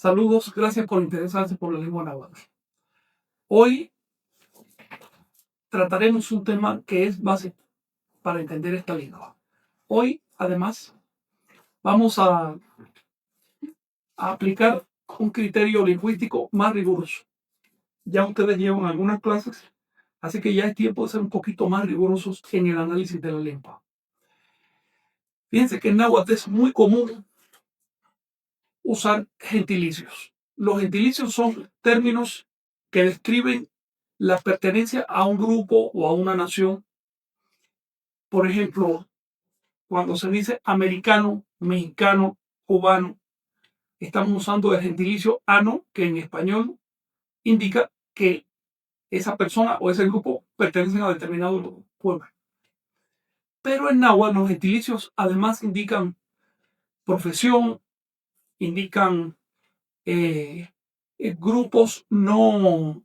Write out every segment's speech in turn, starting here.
Saludos, gracias por interesarse por la lengua náhuatl. Hoy trataremos un tema que es básico para entender esta lengua. Hoy, además, vamos a aplicar un criterio lingüístico más riguroso. Ya ustedes llevan algunas clases, así que ya es tiempo de ser un poquito más rigurosos en el análisis de la lengua. Fíjense que en náhuatl es muy común usar gentilicios. Los gentilicios son términos que describen la pertenencia a un grupo o a una nación. Por ejemplo, cuando se dice americano, mexicano, cubano, estamos usando el gentilicio ano, que en español indica que esa persona o ese grupo pertenecen a determinado pueblo. Pero en náhuatl los gentilicios además indican profesión, indican grupos no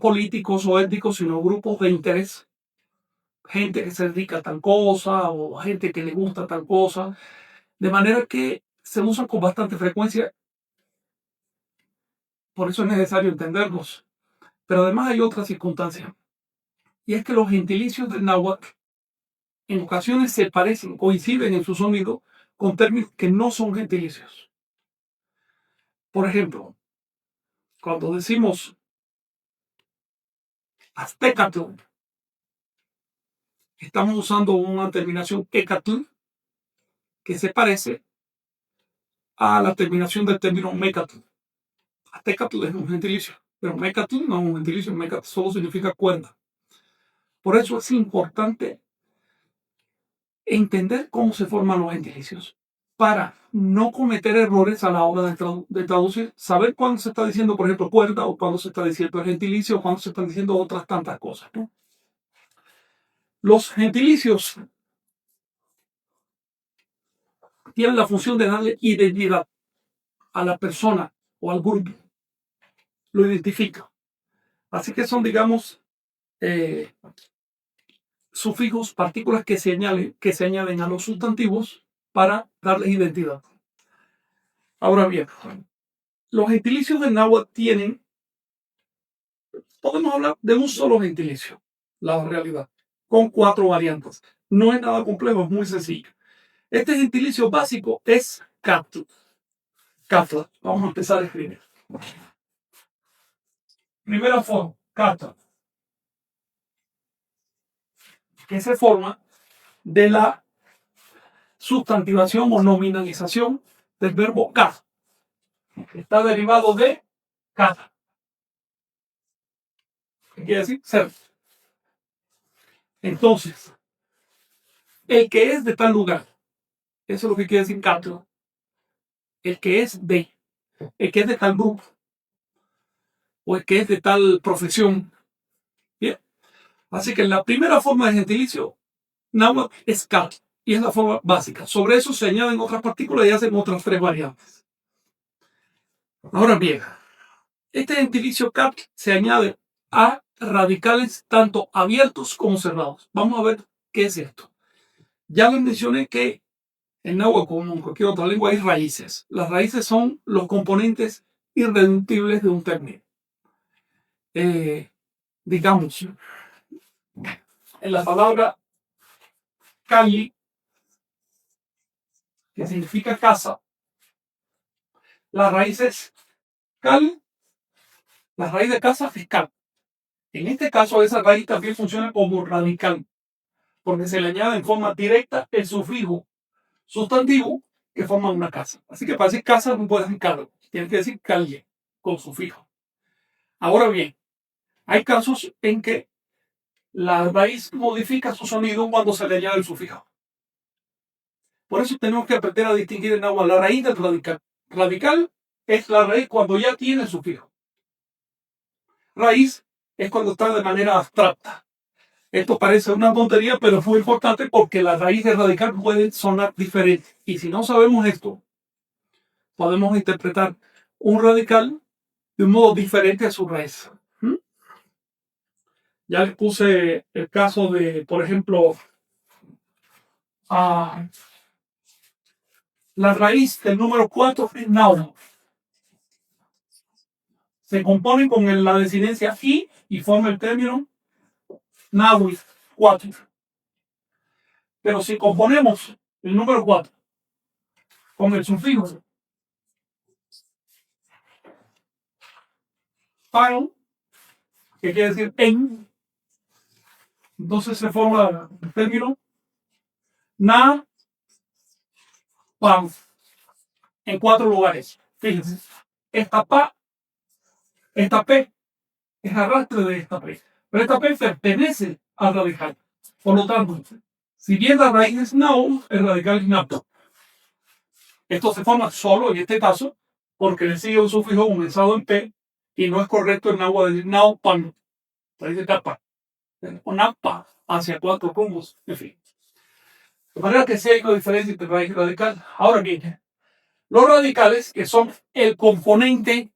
políticos o étnicos, sino grupos de interés. Gente que se dedica a tal cosa o gente que le gusta tal cosa. De manera que se usan con bastante frecuencia. Por eso es necesario entenderlos. Pero además hay otra circunstancia. Y es que los gentilicios del náhuatl en ocasiones se parecen, coinciden en su sonido con términos que no son gentilicios. Por ejemplo, cuando decimos aztecatl, estamos usando una terminación ecatl que se parece a la terminación del término mecatl. Aztecatl es un gentilicio, pero mecatl no es un gentilicio, mecatl solo significa cuerda. Por eso es importante entender cómo se forman los gentilicios para no cometer errores a la hora de traducir, saber cuándo se está diciendo, por ejemplo, cuerda, o cuándo se está diciendo el gentilicio, o cuándo se están diciendo otras tantas cosas, ¿no? Los gentilicios tienen la función de darle identidad a la persona o al grupo, lo identifica. Así que son, digamos, sufijos, partículas que se añaden a los sustantivos para darles identidad. Ahora bien, los gentilicios del náhuatl podemos hablar de un solo gentilicio, la realidad, con 4 variantes. No es nada complejo, es muy sencillo. Este gentilicio básico es catl. Catl. Vamos a empezar a escribir. Primera forma, catl, que se forma de la sustantivación o nominalización del verbo cat. Está derivado de cata. ¿Qué quiere decir? Ser. Entonces, el que es de tal lugar, eso es lo que quiere decir catl. El que es de tal grupo, o el que es de tal profesión. Bien. Así que la primera forma de gentilicio náhuatl es catl, y es la forma básica. Sobre eso se añaden otras partículas y hacen otras 3 variantes. Ahora bien, este gentilicio catl se añade a radicales tanto abiertos como cerrados. Vamos a ver qué es esto. Ya les mencioné que en náhuatl, como en cualquier otra lengua, hay raíces. Las raíces son los componentes irreductibles de un término. Digamos, en la palabra Cali, que significa casa, la raíz es cal, la raíz de casa es cal. En este caso, esa raíz también funciona como radical, porque se le añade en forma directa el sufijo sustantivo que forma una casa. Así que para decir casa no puede decir cargo, tiene que decir calle con sufijo. Ahora bien, hay casos en que la raíz modifica su sonido cuando se le añade el sufijo. Por eso tenemos que aprender a distinguir en agua la raíz del radical. Radical es la raíz cuando ya tiene el sufijo. Raíz es cuando está de manera abstracta. Esto parece una tontería, pero es muy importante porque la raíz de radical puede sonar diferente. Y si no sabemos esto, podemos interpretar un radical de un modo diferente a su raíz. Ya les puse el caso de, por ejemplo, la raíz del número 4 es naum. se compone con la desinencia y forma el término nahui, 4. Pero si componemos el número 4 con el sufijo pan, que quiere decir en, entonces se forma el término na pan en 4 lugares. Fíjense, esta P es arrastre de esta P, pero esta P pertenece al radical. Por lo tanto, si bien la raíz es nao, el radical es napto. Esto se forma solo en este caso porque le sigue un sufijo comenzado en P y no es correcto en agua decir naupan, dice tapa, o napa, hacia 4 rumbos, en fin. De manera que sí hay una diferencia entre raíz y radical. Ahora bien, los radicales, que son el componente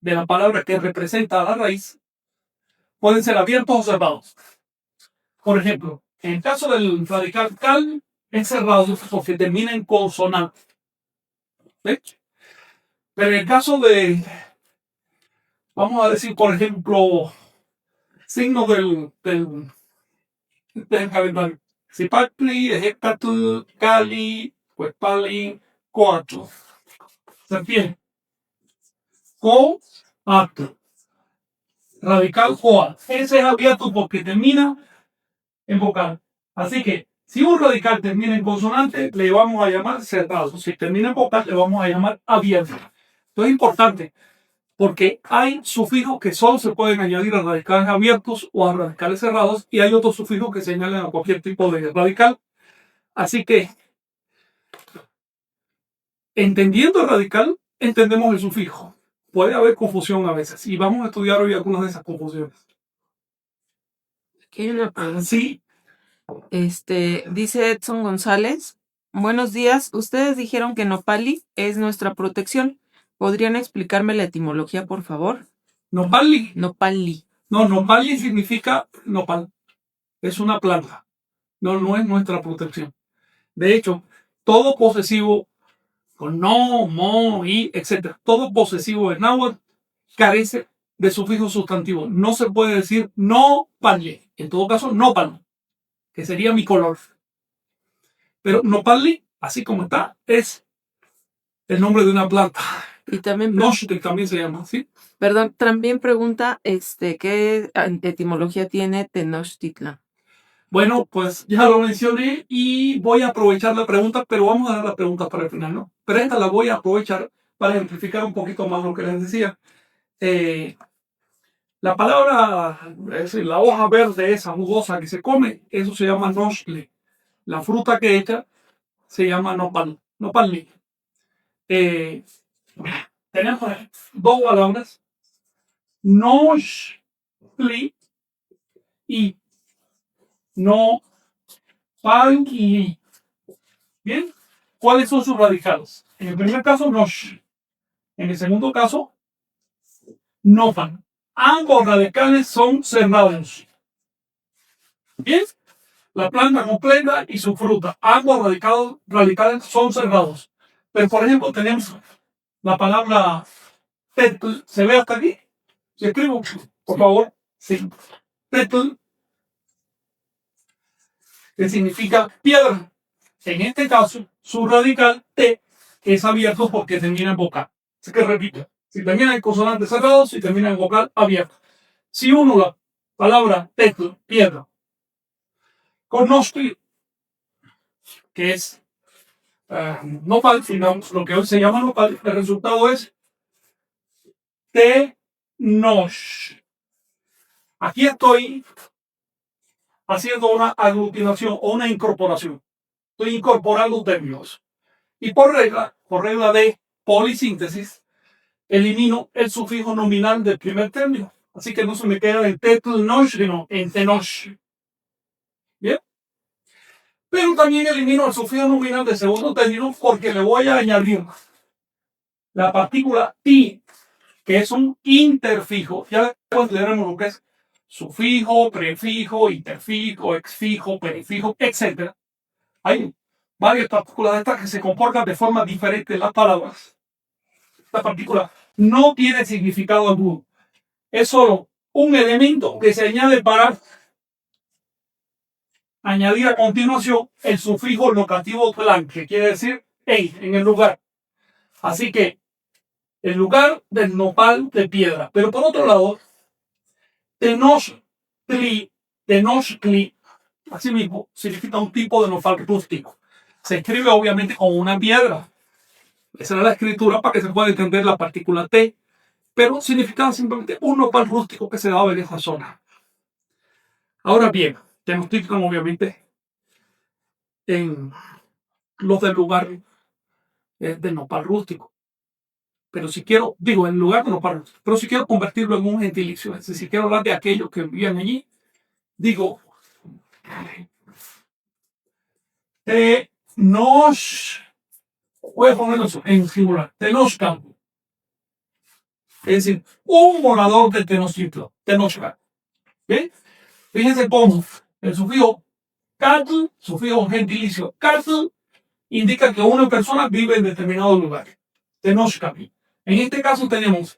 de la palabra que representa a la raíz, pueden ser abiertos o cerrados. Por ejemplo, en el caso del radical cal, es cerrado porque termina en consonante. ¿Sí? Pero en el caso vamos a decir, por ejemplo, signo del calendario. Cipacli, Ejecatl, Cali, Cuetpali, Coatl. Serpiente. Coatl. Radical coa. Ese es abierto porque termina en vocal. Así que, si un radical termina en consonante, le vamos a llamar cerrado. Si termina en vocal, le vamos a llamar abierto. Esto es importante porque hay sufijos que solo se pueden añadir a radicales abiertos o a radicales cerrados y hay otros sufijos que se añaden a cualquier tipo de radical. Así que, entendiendo el radical, entendemos el sufijo. Puede haber confusión a veces y vamos a estudiar hoy algunas de esas confusiones. Aquí hay una pregunta. Sí. Dice Edson González. Buenos días. Ustedes dijeron que Nopali es nuestra protección. ¿Podrían explicarme la etimología, por favor? Nopali. Nopali. No, Nopali significa nopal. Es una planta. No es nuestra protección. De hecho, todo posesivo con no, mo, y, etc. Todo posesivo en náhuatl carece de sufijo sustantivo. No se puede decir no palle. En todo caso, no palo, que sería mi color. Pero nopali, así como está, es el nombre de una planta. Y también Noshte también se llama, ¿sí? Perdón, también pregunta qué etimología tiene Tenochtitlan. Bueno, pues ya lo mencioné y voy a aprovechar la pregunta, pero vamos a dar la pregunta para el final, ¿no? Pero esta la voy a aprovechar para ejemplificar un poquito más lo que les decía. La palabra, es decir, la hoja verde esa jugosa que se come, eso se llama nosle. La fruta que echa se llama nopal, nopalli. Tenemos dos palabras, noshli y nopalli. Bien, ¿cuáles son sus radicales? En el primer caso, nosh. En el segundo caso, nopal. Ambos radicales son cerrados. Bien, la planta completa y su fruta. Ambos radicales son cerrados. Pero, por ejemplo, tenemos la palabra tetl. ¿Se ve hasta aquí? ¿Se escribo? Por favor. Sí. Tetl, que significa piedra. En este caso, su radical T es abierto porque termina en vocal. Así que repito. Si termina en consonante cerrado, si termina en vocal abierto. Si uno la palabra tetl, piedra, con nostri, que es nopal, sino lo que hoy se llama nopal, el resultado es Tenoch. Aquí estoy haciendo una aglutinación o una incorporación. Estoy incorporando términos. Y por regla de polisíntesis, elimino el sufijo nominal del primer término. Así que no se me queda en Tenoch, sino en Tenoch. ¿Bien? Pero también elimino el sufijo nominal del segundo término porque le voy a añadir la partícula ti, que es un interfijo. Ya consideramos lo que es sufijo, prefijo, interfijo, exfijo, perifijo, etc. Hay varias partículas de estas que se comportan de forma diferente en las palabras. Esta partícula no tiene significado alguno. es solo un elemento que se añade para añadir a continuación el sufijo locativo plan, que quiere decir en el lugar. Así que el lugar del nopal de piedra. Pero por otro lado, tenochtli, así mismo, significa un tipo de nopal rústico. Se escribe obviamente con una piedra. Esa era la escritura para que se pueda entender la partícula T, pero significaba simplemente un nopal rústico que se daba en esa zona. Ahora bien, tenochtitlan obviamente en los del lugar del nopal rústico. Pero si quiero, digo, en lugar de nopal rústico, pero si quiero convertirlo en un gentilicio, es decir, si quiero hablar de aquellos que vivían allí, digo, voy a ponerlo en singular, Tenochtitlan. Es decir, un morador de Tenochtitlan. ¿Bien? Fíjense cómo el sufijo catl, sufijo gentilicio catl, indica que una persona vive en determinado lugar. Tenochtitlan. En este caso tenemos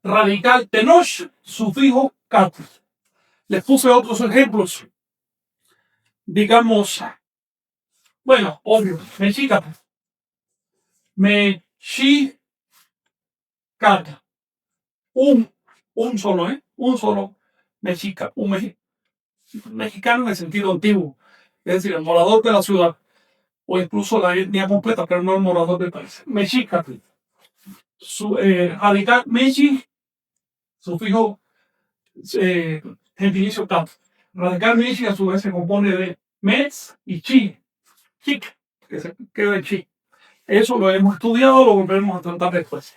radical tenoch, sufijo catl. Les puse otros ejemplos. Digamos, bueno, obvio, mexica. Mexicat. Un solo, un solo mexica, mexicano en el sentido antiguo, es decir, el morador de la ciudad, o incluso la etnia completa, pero no el morador del país. Mexica, radical mechi, sufijo gentilicio cat. Radical mechi a su vez se compone de mets y chic, que se queda en chi. Eso lo hemos estudiado, lo volveremos a tratar después.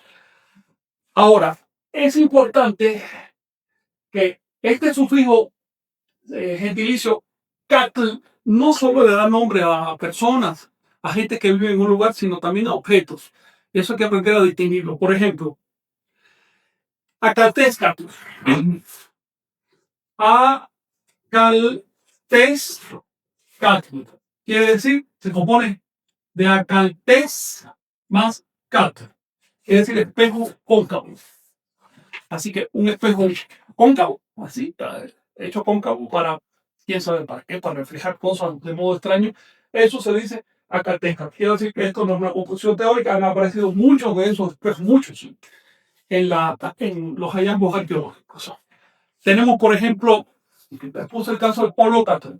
Ahora, es importante que este sufijo gentilicio catl no solo le da nombre a personas, a gente que vive en un lugar, sino también a objetos. Eso hay que aprender a distinguirlo. Por ejemplo, acaltezcatl. Acaltezcatl. Quiere decir, se compone de acaltez más catl. Quiere decir espejo cóncavo. Así que un espejo cóncavo, así, hecho cóncavo para, quién sabe para qué, para reflejar cosas de modo extraño. Eso se dice acaltezcatl. Quiero decir que esto no es una composición teórica, han aparecido muchos de esos espejos, muchos, en los hallazgos arqueológicos. Tenemos, por ejemplo, puse el caso del polócatl,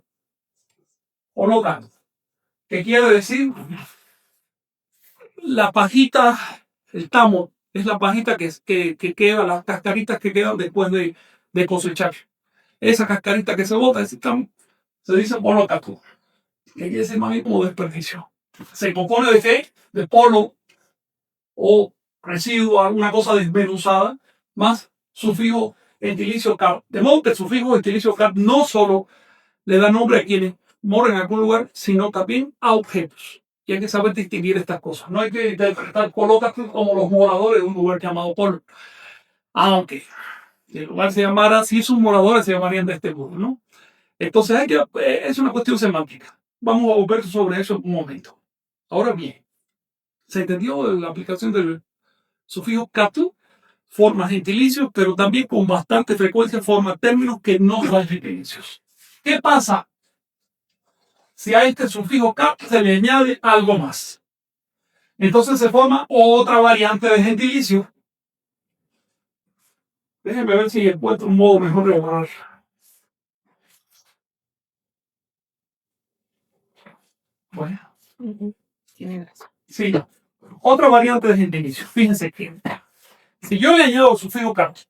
que quiere decir la pajita, el tamo, es la pajita que queda, las cascaritas que quedan después de cosechar. Esa cascarita que se bota, ese tamo, se dice polócatl, que quiere decir más bien como desperdicio. Se compone de qué? De polvo o residuo, alguna cosa desmenuzada, más sufijo gentilicio car. De modo que el sufijo gentilicio car no solo le da nombre a quienes moran en algún lugar, sino también a objetos. Y hay que saber distinguir estas cosas. No hay que interpretar polócatl como los moradores de un lugar llamado Polo. Aunque si el lugar se llamara así, sus moradores se llamarían de este modo, ¿no? Entonces es una cuestión semántica. Vamos a volver sobre eso en un momento. Ahora bien, ¿se entendió la aplicación del sufijo catl? Forma gentilicios, pero también con bastante frecuencia forma términos que no son gentilicios. ¿Qué pasa si a este sufijo catl se le añade algo más? Entonces se forma otra variante de gentilicio. Déjenme ver si encuentro un modo mejor de llamar. Bueno. Tiene razón. Sí, otra variante de gentilicio. Fíjense que si yo le añado el sufijo catl,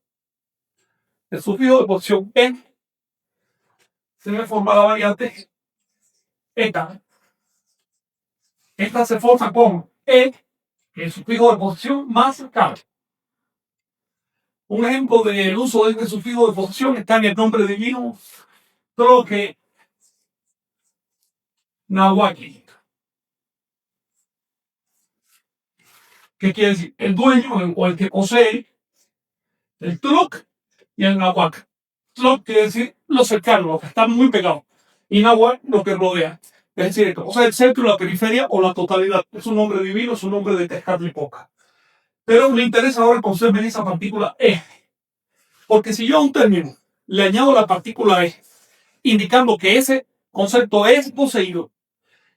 el sufijo de posición en, se me forma la variante eta. Esta se forma con el sufijo de posición más catl. Un ejemplo del uso de este sufijo de posición está en el nombre divino Troque Nahuatl. ¿Qué quiere decir? El dueño o el que posee el Troc y el Nahuatl. Troc quiere decir lo cercano, lo que está muy pegado. Y Nahuatl lo que rodea. Es decir, el que posee el centro, la periferia o la totalidad. Es un nombre divino, es un nombre de Tezcatlipoca. Pero me interesa ahora conservar esa partícula E. Porque si yo a un término le añado la partícula E, indicando que ese concepto es poseído,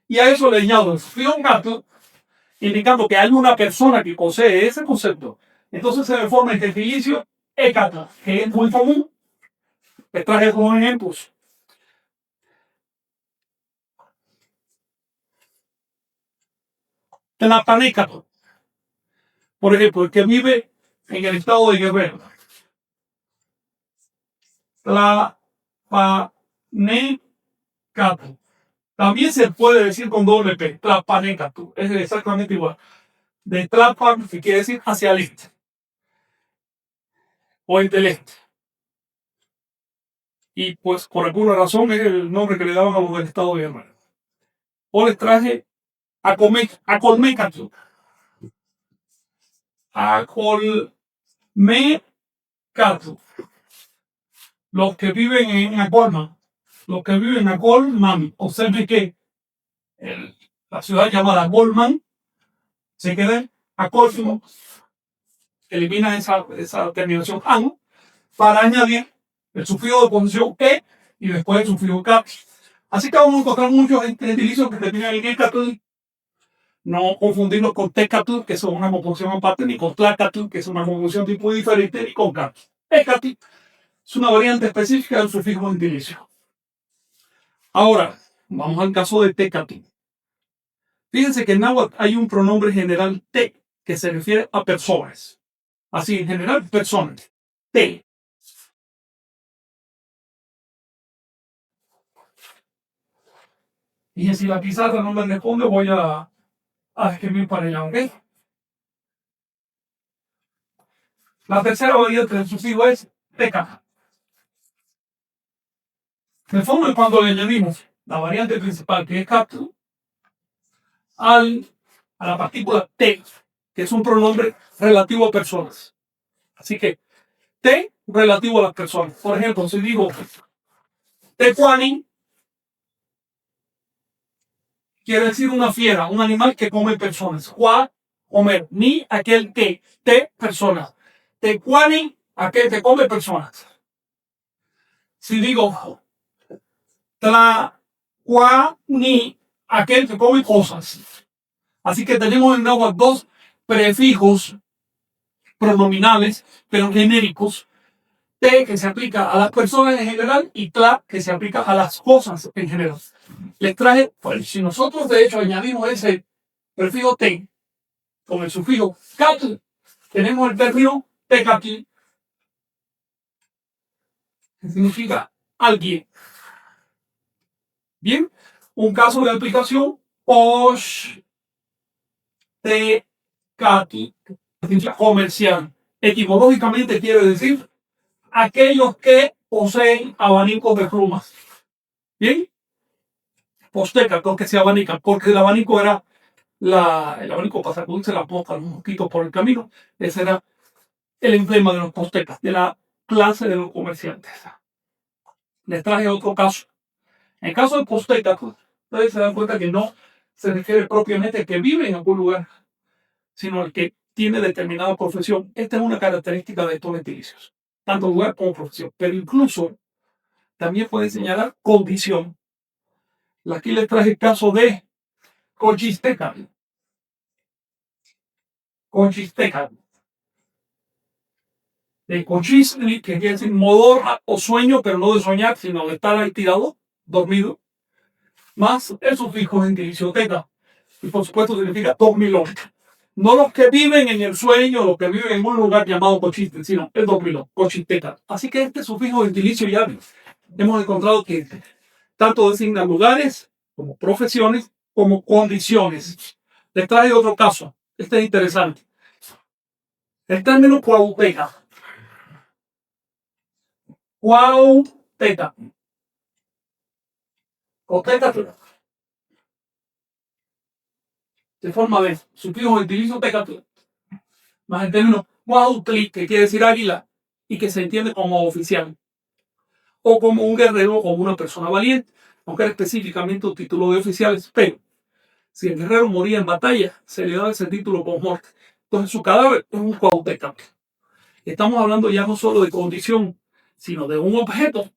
y a eso le añado el sufijo gato, indicando que hay una persona que posee ese concepto, entonces se me forma el gentilicio ekata, que es muy común. Les traje dos ejemplos. Tlapanécato, por ejemplo, el que vive en el estado de Guerrero. Tlapanécato. También se puede decir con doble P, Tlapanécato, es exactamente igual. De Tlapan, que quiere decir hacia el este, o el del este. Y pues por alguna razón es el nombre que le daban a los del estado de Guerrero. O les traje a Colmecato. A Colmecato. Los que viven en Acolman. Los que viven en Acolman. Observen que la ciudad llamada Acolman se queda en Acolman. Elimina esa terminación an para añadir el sufijo de posición e y después el sufijo cat. Así que vamos a encontrar muchos gentilicios que terminan en ecatl. No confundirlos con tecatl, que son una composición aparte, ni con tlacatl, que es una composición tipo diferente, ni con catl. Ecatl es una variante específica del sufijo gentilicio. Ahora, vamos al caso de tecatl. Fíjense que en náhuatl hay un pronombre general te, que se refiere a personas. Así, en general, personas. Te. Y si la pizarra no me responde, voy a escribir para allá, ¿ok? La tercera variante del sufijo es teca. En el fondo, cuando le añadimos la variante principal, que es catl, a la partícula te, que es un pronombre relativo a personas. Así que te relativo a las personas. Por ejemplo, si digo tecuani, quiere decir una fiera, un animal que come personas. Juan, comer. Ni aquel que, te, personas. Tecuani, aquel que come personas. Si digo tlacuani, aquel que come cosas. Así que tenemos en náhuatl dos prefijos pronominales, pero genéricos. Te, que se aplica a las personas en general, y tla, que se aplica a las cosas en general. Les traje, pues, si nosotros de hecho añadimos ese prefijo te con el sufijo catl, tenemos el término tecatl, que significa alguien. Bien, un caso de aplicación, posh tecatl, comercial. Etimológicamente quiere decir aquellos que poseen abanicos de plumas. Bien, posteca, que se abanica, porque el abanico era el abanico para sacudirse las moscas, los mosquitos por el camino. Ese era el emblema de los postecas, de la clase de los comerciantes. Les traje otro caso. En el caso de postecas, ustedes se dan cuenta que no se refiere propiamente al que vive en algún lugar, sino al que tiene determinada profesión. Esta es una característica de estos gentilicios, tanto lugar como profesión, pero incluso también puede señalar condición. Aquí les traje el caso de Cochisteca. Cochisteca. De cochistli, que quiere decir modorra o sueño, pero no de soñar, sino de estar ahí tirado, dormido. Más el sufijo gentilicio teca. Y por supuesto significa dormilón. No los que viven en el sueño, los que viven en un lugar llamado cochistli, sino el dormilón, cochisteca. Así que este sufijo gentilicio ya hemos encontrado que tanto designa lugares, como profesiones, como condiciones. Les traje otro caso. Este es interesante. El término cuauteca. Cuauteca. Cuauteca de forma de sufijo gentilicio teca, más el término cuautli, que quiere decir águila y que se entiende como oficial, o como un guerrero o como una persona valiente, aunque era específicamente un título de oficiales, pero si el guerrero moría en batalla, se le daba ese título post-morte. Entonces su cadáver es un cuauteca. Estamos hablando ya no solo de condición, sino de un objeto,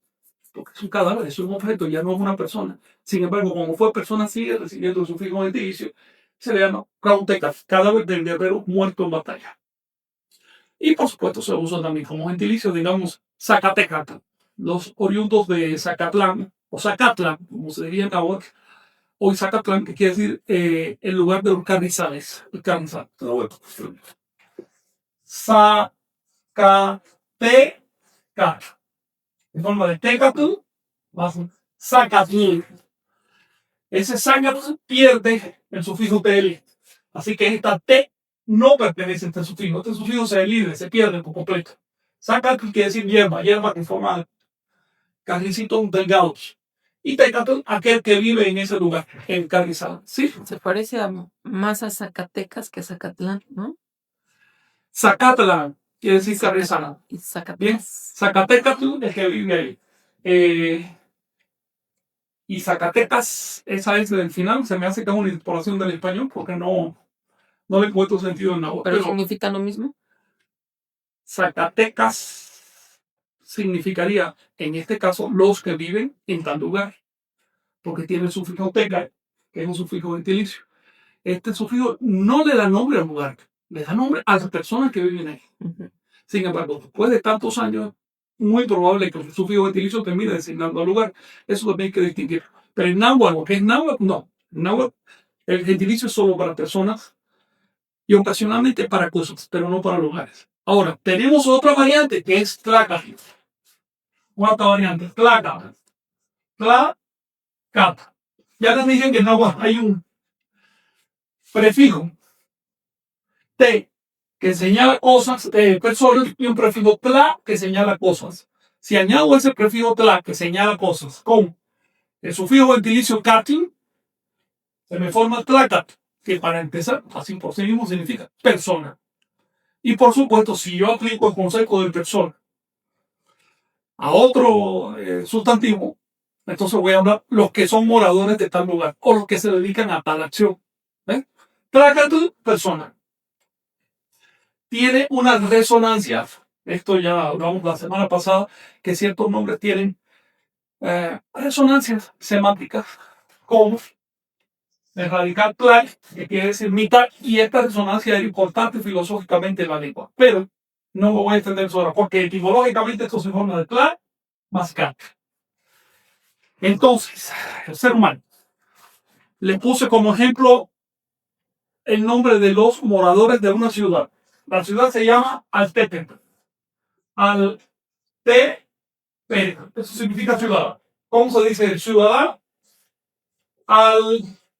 porque es un cadáver, es un objeto, ya no es una persona. Sin embargo, como fue persona, sigue recibiendo el sufijo gentilicio, se le llama Krautekas, cadáver del guerrero muerto en batalla. Y por supuesto se usa también como gentilicio, digamos, Zacatecata. Los oriundos de Zacatlán, o Zacatlán, como se diría ahora, hoy Zacatlán, que quiere decir el lugar de los carrizales. El carrizal. Zacatecata. En forma de Tecatl, más Zacatl. Ese Zacatl pierde el sufijo TL. Así que esta T no pertenece a este sufijo. Este sufijo se libre, se pierde por completo. Zacatl quiere decir hierba, hierba que forma carricitos delgados. Y Tecatl, aquel que vive en ese lugar, en carrizal. ¿Sí? Se parece más a Zacatecas que a Zacatlán, ¿no? Zacatlán quiere decir carrizal. Y Bien, Zacatecas. Zacatecatl es que vive ahí. Y Zacatecas, esa es del final, se me hace que es una inspiración del español porque no le encuentro sentido en nada. ¿Pero significa lo mismo? Zacatecas significaría, en este caso, los que viven en tal lugar, porque tiene el sufijo teca, que es un sufijo gentilicio. Este sufijo no le da nombre al lugar, le da nombre a las personas que viven ahí. Sin embargo, después de tantos años, muy probable que el sufijo gentilicio termine designando al lugar. Eso también hay que distinguir. Pero en náhuatl, lo que es náhuatl, no. En náhuatl, el gentilicio es solo para personas y ocasionalmente para cosas, pero no para lugares. Ahora, tenemos otra variante que es Tlacatl. Cuarta variante, Tlacatl. Tlacatl. Ya les dije que en náhuatl hay un prefijo T que señala cosas, personas, y un prefijo tla que señala cosas. Si añado ese prefijo tla que señala cosas con el sufijo gentilicio catl, se me forma tlacat, que para empezar, así por sí mismo significa persona. Y por supuesto, si yo aplico el concepto de persona a otro sustantivo, entonces voy a hablar los que son moradores de tal lugar o los que se dedican a tal acción. ¿Ven? Tlacatl, persona. Tiene una resonancia. Esto ya hablamos la semana pasada, que ciertos nombres tienen resonancias semánticas, como el radical tlac, que quiere decir mitad, y esta resonancia es importante filosóficamente en la lengua. Pero no me voy a extender sobre porque etimológicamente esto se forma de tlac más cat. Entonces, el ser humano. Le puse como ejemplo el nombre de los moradores de una ciudad. La ciudad se llama Altepetl. Altepetl. Eso significa ciudad. ¿Cómo se dice ciudad? Altepetl.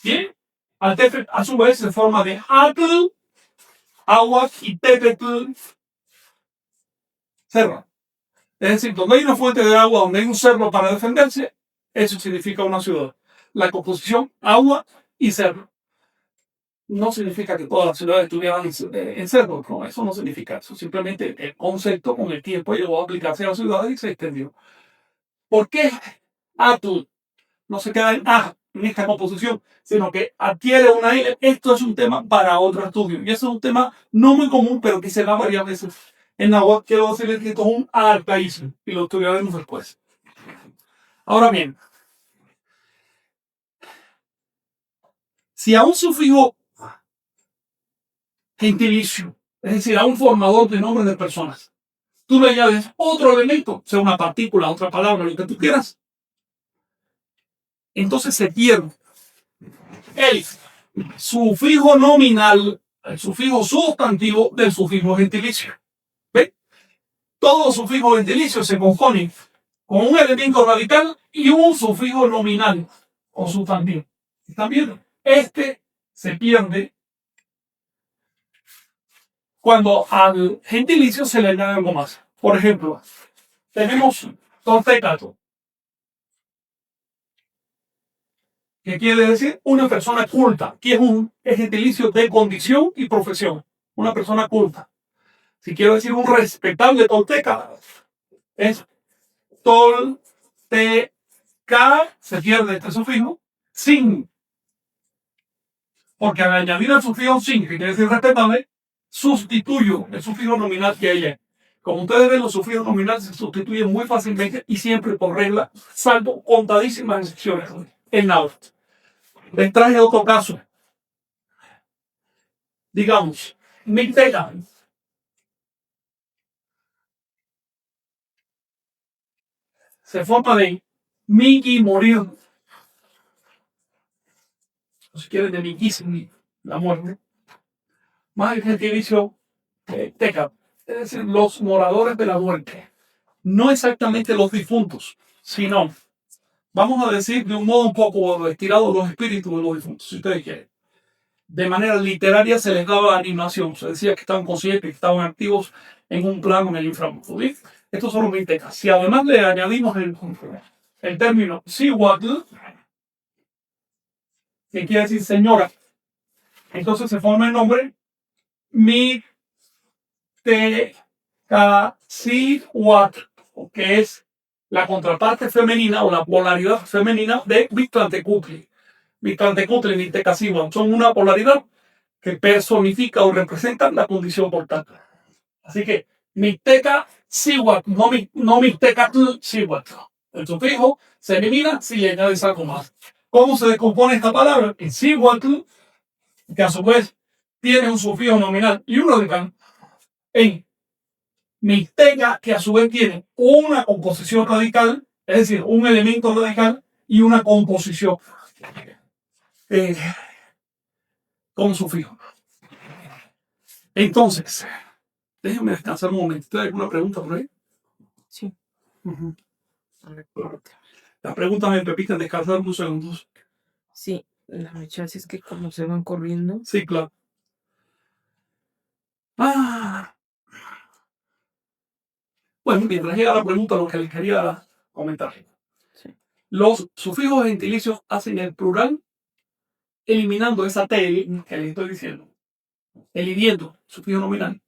¿Bien? Altepetl a su vez se forma de Atl, agua y Tepetl, cerro. Es decir, donde hay una fuente de agua, donde hay un cerro para defenderse, eso significa una ciudad. La composición, agua y cerro. No significa que todas las ciudades estuvieran en cerro, no, eso no significa eso. Simplemente el concepto con el tiempo llegó a aplicarse a las ciudades y se extendió. ¿Por qué Atl no se queda en A en esta composición, sino que adquiere una L? Esto es un tema para otro estudio. Y eso es un tema no muy común, pero que se da varias veces. En agua quiero decirles que esto es un arcaísmo y lo estudiaremos después. Ahora bien, si a un sufijo gentilicio, es decir, a un formador de nombres de personas, tú le añades otro elemento, sea una partícula, otra palabra, lo que tú quieras, entonces se pierde el sufijo nominal, el sufijo sustantivo del sufijo gentilicio. ¿Ve? Todos los sufijos gentilicios se componen con un elemento radical y un sufijo nominal o sustantivo. ¿Están viendo? Este se pierde cuando al gentilicio se le añade algo más. Por ejemplo, tenemos tortecato, que quiere decir una persona culta, que es gentilicio de condición y profesión. Una persona culta. Si quiero decir un respetable tolteca, es tolteca, se pierde este sufijo, sin Porque al añadir el sufijo sin, que quiere decir respetable, sustituyo el sufijo nominal que hay ahí. Como ustedes ven, los sufijos nominales se sustituyen muy fácilmente y siempre por regla, salvo contadísimas excepciones en náhuatl. Les traje otro caso. Digamos, Mixteca. Se forma de Miki morir. O si quieren, de Mikismi, la muerte. Más el gentilicio Teca. Es decir, los moradores de la muerte. No exactamente los difuntos, sino, vamos a decir de un modo un poco estirado, los espíritus de los difuntos, si ustedes quieren. De manera literaria se les daba animación, se decía que estaban conscientes, que estaban activos en un plano en el inframundo. ¿Sí? Estos son los mixtecas. Si además le añadimos el término Cihuatl, que quiere decir señora, entonces se forma el nombre Mixtecacihuatl, que es la contraparte femenina o la polaridad femenina de Mictlantecutli. Mictlantecutli y Mixtecacihuatl son una polaridad que personifica o representa la condición portante. Así que Mixtecacihuatl, no Mixtecatl-cihuatl. El sufijo se elimina si le añades algo más. ¿Cómo se descompone esta palabra? En cihuatl, que a su vez tiene un sufijo nominal y un radical, en Mixteca, que a su vez tiene una composición radical, es decir, un elemento radical y una composición con sufijo. Entonces, déjenme descansar un momento. ¿Hay alguna pregunta por ahí? Sí. Las preguntas me permiten descansar unos segundos. Sí, la mecha, si es que como se van corriendo. Sí, claro. Bueno, mientras llega la pregunta, lo que les quería comentar. Sí. Los sufijos gentilicios hacen el plural eliminando esa T que les estoy diciendo, elidiendo sufijo nominal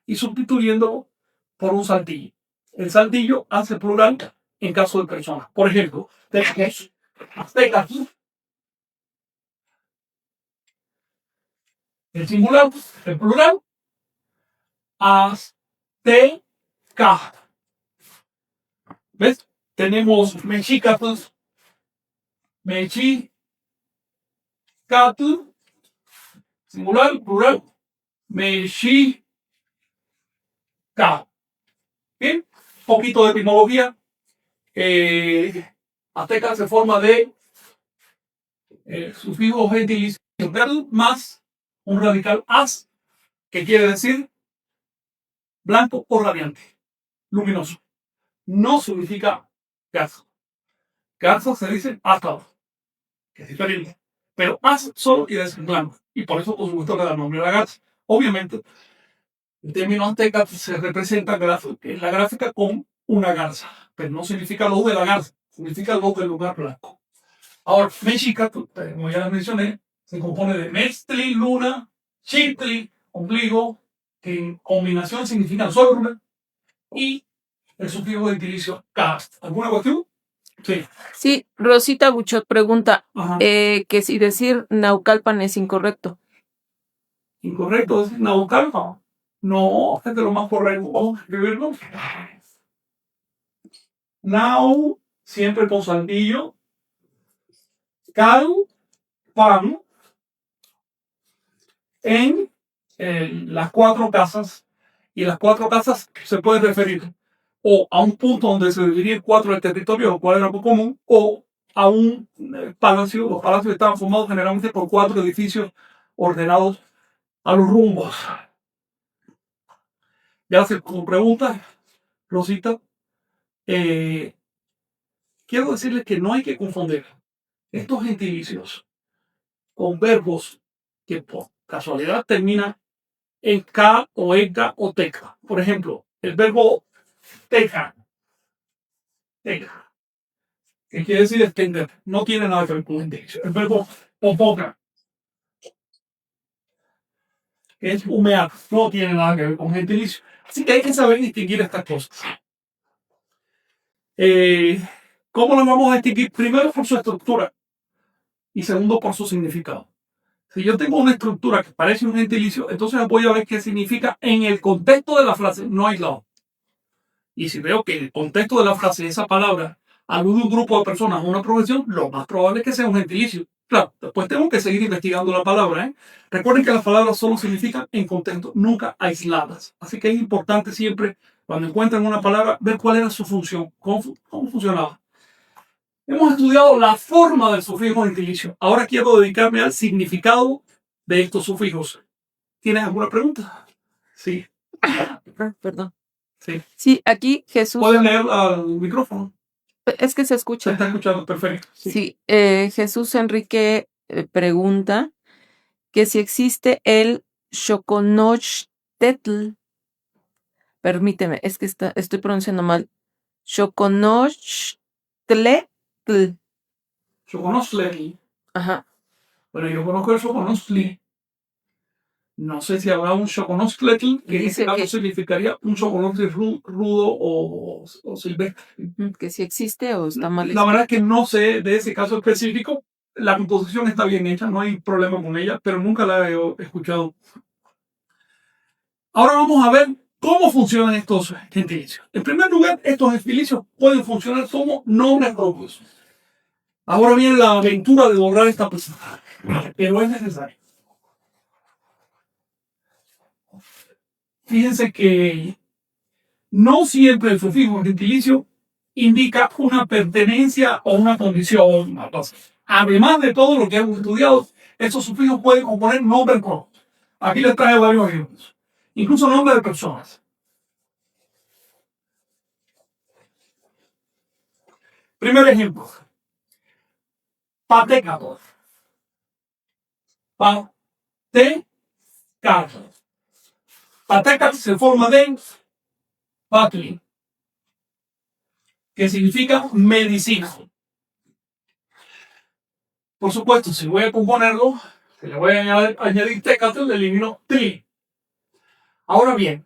y sustituyéndolo por un saltillo. El saltillo hace plural en caso de personas. Por ejemplo, teques, aztecas. El singular, el plural, azteca. ¿Ves? Tenemos mexicatl, mexicatl, singular, plural, mexica. Bien, poquito de etimología. Azteca se forma de sufijo gentilicio más un radical as, que quiere decir blanco o radiante, luminoso. No significa garzo. Garzo se dice atado, que es diferente. Pero as solo quiere decir blanco. Y por eso, por supuesto, le da nombre a la garza. Obviamente, el término azteca se representa en la gráfica con una garza. Pero no significa luz de la garza, significa luz del lugar blanco. Ahora, mexica, como ya les mencioné, se compone de mestli, luna, chitli, ombligo, que en combinación significan sol, luna, y el sufijo gentilicio cast. ¿Alguna cuestión? Sí. Sí, Rosita Buchot pregunta Ajá. que si decir Naucalpan es incorrecto. ¿Incorrecto decir Naucalpan? No, es de lo más correcto. Vamos a escribirlo. Nau, siempre con saltillo. Cal, pan, en las cuatro casas. Y las cuatro casas se pueden referir o a un punto donde se dividían cuatro del territorio, lo cual era muy común, o a un palacio. Los palacios estaban formados generalmente por cuatro edificios ordenados a los rumbos. Gracias por su pregunta, Rosita. Quiero decirles que no hay que confundir estos gentilicios con verbos que por casualidad terminan en K o ECA o teca. Por ejemplo, el verbo teca, teca, que quiere decir extender, no tiene nada que ver con gentilicio. El verbo popoca, que es humear, no tiene nada que ver con gentilicio. Así que hay que saber distinguir estas cosas. ¿Cómo las vamos a distinguir? Primero por su estructura y segundo por su significado. Si yo tengo una estructura que parece un gentilicio, entonces voy a ver qué significa en el contexto de la frase, no aislado. Y si veo que el contexto de la frase, esa palabra, alude a un grupo de personas o una profesión, lo más probable es que sea un gentilicio. Claro, después tengo que seguir investigando la palabra. Recuerden que las palabras solo significan en contexto, nunca aisladas. Así que es importante siempre, cuando encuentran una palabra, ver cuál era su función, cómo funcionaba. Hemos estudiado la forma del sufijo gentilicio. Ahora quiero dedicarme al significado de estos sufijos. ¿Tienes alguna pregunta? Sí. Perdón. Sí. Sí, aquí Jesús. ¿Pueden leer al micrófono? Es que se Se escucha. está escuchando, perfecto. Sí, Jesús Enrique pregunta que si existe el Xoconochtitl. Permíteme, es que estoy pronunciando mal. Xoconochtitl. Xoconotztli. Ajá. Bueno, yo conozco el Xoconotztli. No sé si habrá un Xoconotztli, que en Dice este caso que- significaría un Xoconotztli rudo o silvestre. Que si existe o está mal La escrito. verdad es que no sé de ese caso específico. La composición está bien hecha, no hay problema con ella, pero nunca la he escuchado. Ahora vamos a ver cómo funcionan estos gentilicios. En primer lugar, estos gentilicios pueden funcionar como nombres propios. Ahora viene la aventura de borrar esta persona, pero es necesario. Fíjense que no siempre el sufijo gentilicio indica una pertenencia o una condición. Además de todo lo que hemos estudiado, estos sufijos pueden componer nombres propios. Aquí les traje varios ejemplos. Incluso nombres de personas. Primer ejemplo. Patecato. Patecato. Patecato se forma de patli, que significa medicina. Por supuesto, si voy a componerlo, si le voy a añadir tecato, le elimino tri. Ahora bien,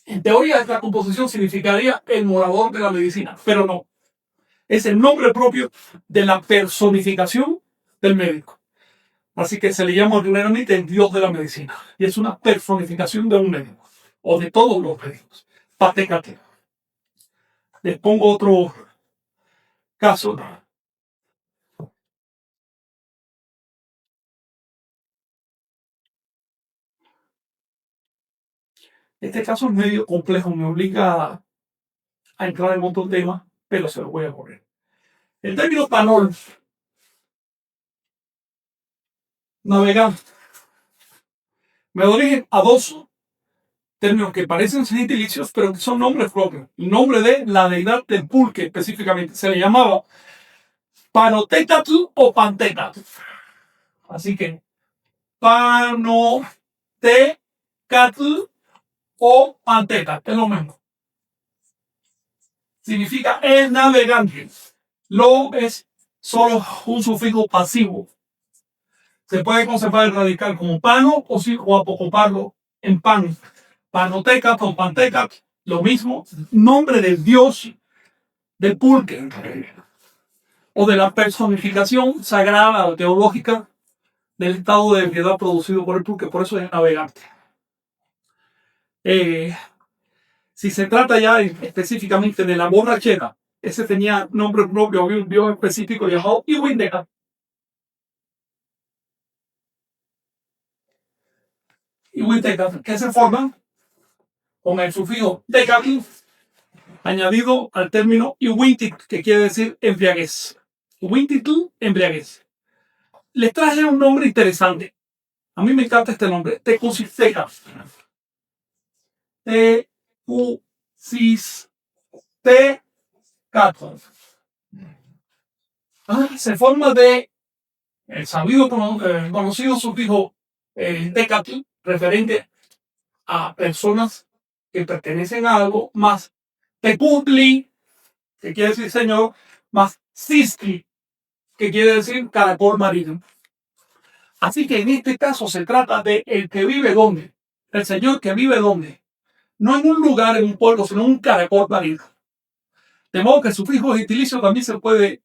en teoría esta composición significaría el morador de la medicina, pero no. Es el nombre propio de la personificación del médico. Así que se le llama ordinariamente el dios de la medicina. Y es una personificación de un médico, o de todos los médicos. Patecate. Les pongo otro caso. Este caso es medio complejo, me obliga a entrar en otro tema, pero se lo voy a correr. El término panol, navegante, me da origen a dos términos que parecen gentilicios, pero que son nombres propios. El nombre de la deidad del pulque, específicamente, se le llamaba Panotétatl o Pantétatl. Así que, Panotétatl o Pantétatl, es lo mismo. Significa el navegante. Lo es solo un sufijo pasivo. Se puede conservar el radical como pano o apocoparlo en pan. Panotecat o pantecat, lo mismo, nombre del dios del pulque o de la personificación sagrada o teológica del estado de ebriedad producido por el pulque, por eso es navegante. Si se trata ya específicamente de la borrachera, ese tenía nombre propio, había un dios específico llamado Iwindeca. Iwindeca, que se forman con el sufijo decatl añadido al término iwintit, que quiere decir embriaguez. Iwintitl, embriaguez. Les traje un nombre interesante. A mí me encanta este nombre. Tecucisteca. Tecucisteca. Se forma de el sabido conocido sufijo decatl, referente a personas que pertenecen a algo, más tecutli, que quiere decir señor, más sistli, que quiere decir caracol marino. Así que en este caso se trata de el que vive donde, el señor que vive donde, no en un lugar, en un pueblo, sino en un caracol marino. De modo que el sufijo gentilicio también se puede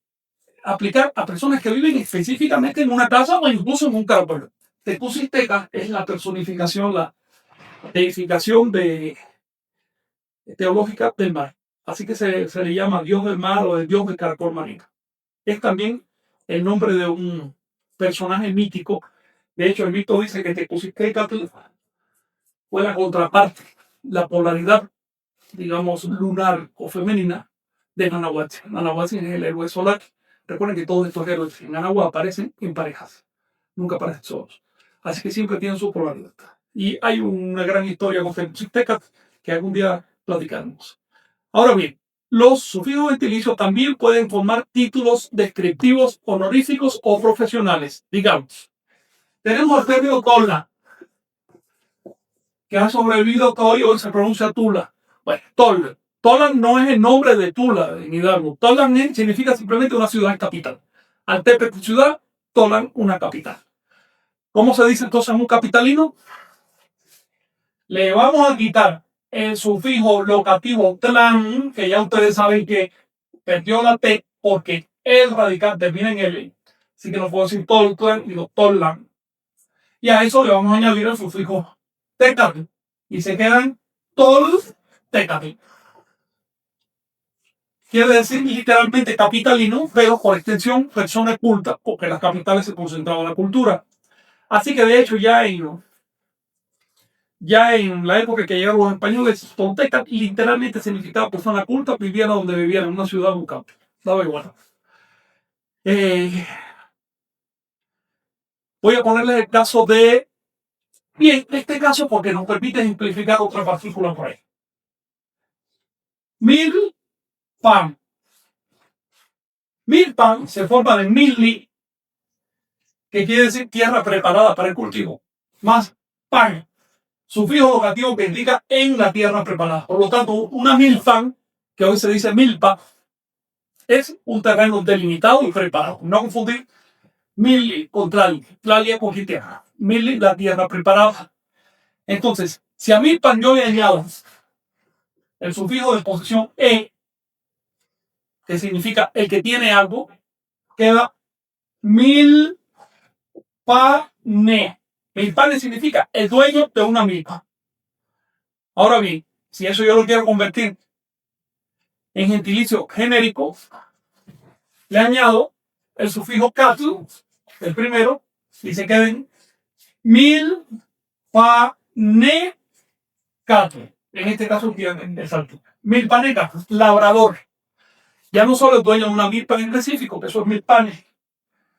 aplicar a personas que viven específicamente en una casa o incluso en un carro. Tecucisteca es la personificación, la deificación teológica del mar. Así que se le llama Dios del mar o el Dios del caracol marino. Es también el nombre de un personaje mítico. De hecho, el mito dice que Tecucitécatl fue la contraparte, la polaridad, digamos, lunar o femenina de Nanahuatl. Nanahuatl es el héroe solar. Recuerden que todos estos héroes en Anahuatl aparecen en parejas, nunca aparecen solos. Así que siempre tienen su polaridad. Y hay una gran historia con Tecucitécatl que algún día platicaremos. Ahora bien, los sufijos gentilicios también pueden formar títulos descriptivos, honoríficos o profesionales. Digamos, tenemos el término Tola, que ha sobrevivido todavía, hoy se pronuncia Tula. Bueno, Tol. Tolan no es el nombre de Tula, en Hidalgo. Tolan significa simplemente una ciudad capital. Altepec, ciudad, Tolan, una capital. ¿Cómo se dice entonces un capitalino? Le vamos a quitar el sufijo locativo tlan, que ya ustedes saben que perdió la T porque el radical termina en L. Así que no puedo decir toltlan, digo tollan. Y a eso le vamos a añadir el sufijo tecatl. Y se quedan tol tecatl. Quiere decir literalmente capitalino, pero por extensión persona culta, porque en las capitales se concentraba la cultura. Así que de hecho ya en la época que llegaron los españoles, Tolteca literalmente significaba persona culta, viviera donde viviera, en una ciudad o un campo. Daba igual. Voy a ponerles el caso de... Bien, este caso porque nos permite simplificar otra partícula por ahí. Milpan. Milpan se forma de milli, que quiere decir tierra preparada para el cultivo, más pan, sufijo vocativo que indica en la tierra preparada. Por lo tanto, una milpan, que hoy se dice milpa, es un terreno delimitado y preparado. No confundir milli con tlali. Tlali es con tierra. Milli, la tierra preparada. Entonces, si a milpan yo le añado el sufijo de posición e, que significa el que tiene algo, queda milpane. Milpane significa el dueño de una milpa. Ahora bien, si eso yo lo quiero convertir en gentilicio genérico, le añado el sufijo catl, el primero, y se queden milpanecatl. En este caso, el salto. Milpanecatl, labrador. Ya no solo el dueño de una milpa en específico, que eso es milpane,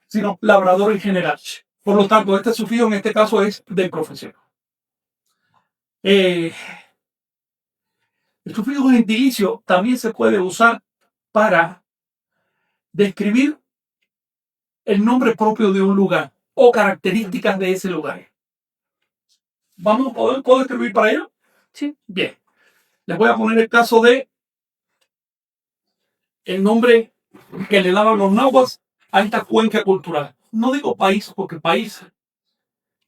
sino labrador en general. Por lo tanto, este sufijo en este caso es de profesión. El sufijo gentilicio también se puede usar para describir el nombre propio de un lugar o características de ese lugar. ¿Vamos a poder escribir para ello? Sí. Bien. Les voy a poner el caso de el nombre que le daban los nahuas a esta cuenca cultural. No digo país porque país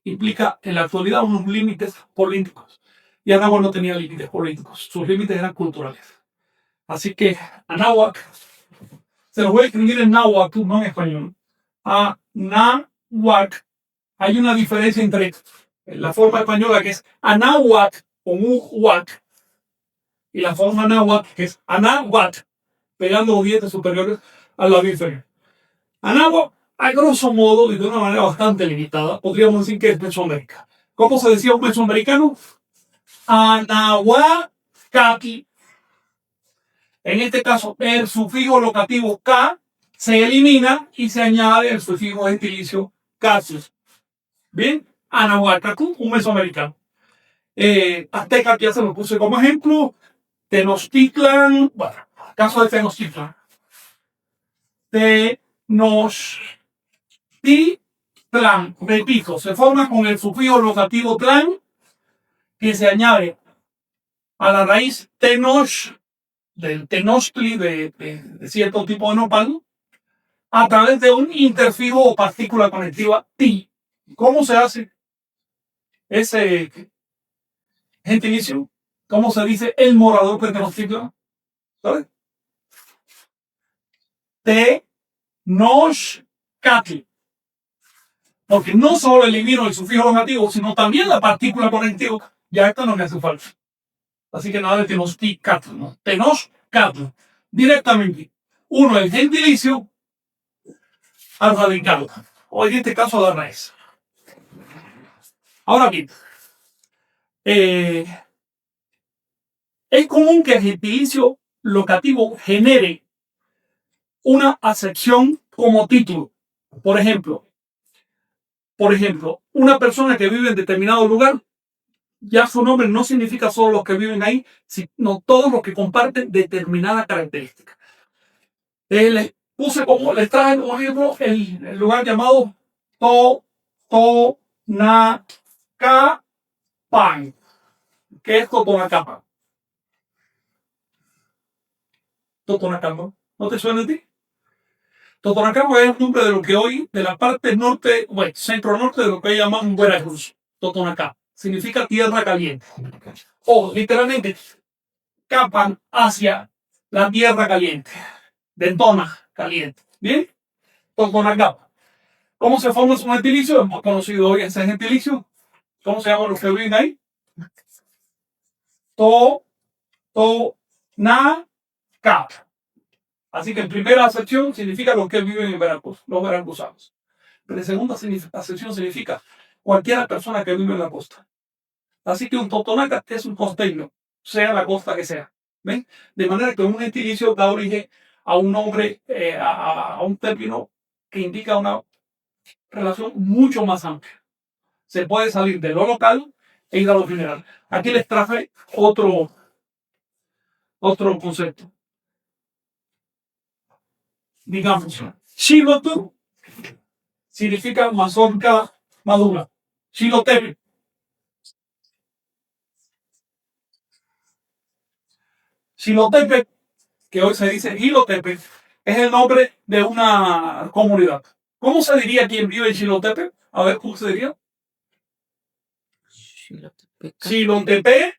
implica en la actualidad unos límites políticos. Y Anáhuac no tenía límites políticos, sus límites eran culturales. Así que Anáhuac, se los voy a escribir en náhuatl, no en español. Anáhuac, hay una diferencia entre la forma española que es Anáhuac con un huac y la forma náhuatl que es Anáhuac, pegando los dientes superiores al labio inferior. Anáhuac, a grosso modo y de una manera bastante limitada, podríamos decir que es Mesoamérica. ¿Cómo se decía un mesoamericano? Anahuacaqui. En este caso, el sufijo locativo K se elimina y se añade el sufijo gentilicio casus. Bien, Anahuacacu, un mesoamericano. Azteca, ya se lo puse como ejemplo. Tenochtitlan, bueno, caso de Tenochtitlan. Tenochtitlan, repito, se forma con el sufijo locativo tlan, que se añade a la raíz tenoch, del tenochtli, de cierto tipo de nopal, a través de un interfijo o partícula conectiva ti. ¿Cómo se hace ese gentilicio? ¿Cómo se dice el morador de Tenochtitlan? ¿Sabes? Noshcatl. Porque no solo elimino el sufijo longativo, sino también la partícula conectiva. Ya esto no me hace falta. Así que nada de Tenochtitlan, ¿no? Tenochtitlan. Directamente. Uno el gentilicio al radical. O en este caso a la raíz. Ahora bien, es común que el gentilicio locativo genere una acepción como título. Por ejemplo, una persona que vive en determinado lugar, ya su nombre no significa solo los que viven ahí, sino todos los que comparten determinada característica. Les traje como ejemplo el lugar llamado Totonacapan, que es Totonacapan. Totonacapan, ¿no te suena a ti? Totonacapan es el nombre de lo que hoy, de la parte norte, centro-norte de lo que hoy llaman Veracruz. Totonacapan significa tierra caliente. O literalmente, capan hacia la tierra caliente. Dentona caliente. ¿Bien? Totonacapan. ¿Cómo se forma su gentilicio? Hemos conocido hoy ese gentilicio. ¿Cómo se llaman los que viven ahí? Totonacapan. Así que en primera acepción significa los que viven en Veracruz, los veracruzanos. Pero en segunda acepción significa cualquier persona que vive en la costa. Así que un totonaca es un costeño, sea la costa que sea. ¿Ven? De manera que un gentilicio da origen a un nombre, a un término que indica una relación mucho más amplia. Se puede salir de lo local e ir a lo general. Aquí les traje otro concepto. Digamos, Xilotu significa mazorca madura. Xilotepe. Xilotepe, que hoy se dice Xilotepe, es el nombre de una comunidad. ¿Cómo se diría quien vive en Xilotepe? A ver, ¿cómo se diría? Xilotepe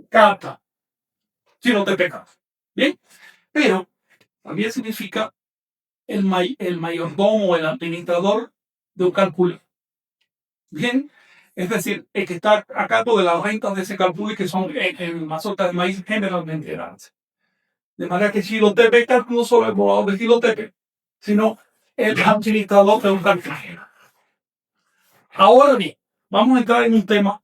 Cata. Xilotepe Cata. ¿Bien? Pero también significa el mayordomo, el administrador de un calpulli. Bien, es decir, el que está a cargo de las rentas de ese calpulli, que son en mazorcas de maíz generalmente grandes. De manera que Xilotepe no solo el poblador de Xilotepe, sino el administrador de un calpulli. Ahora bien, vamos a entrar en un tema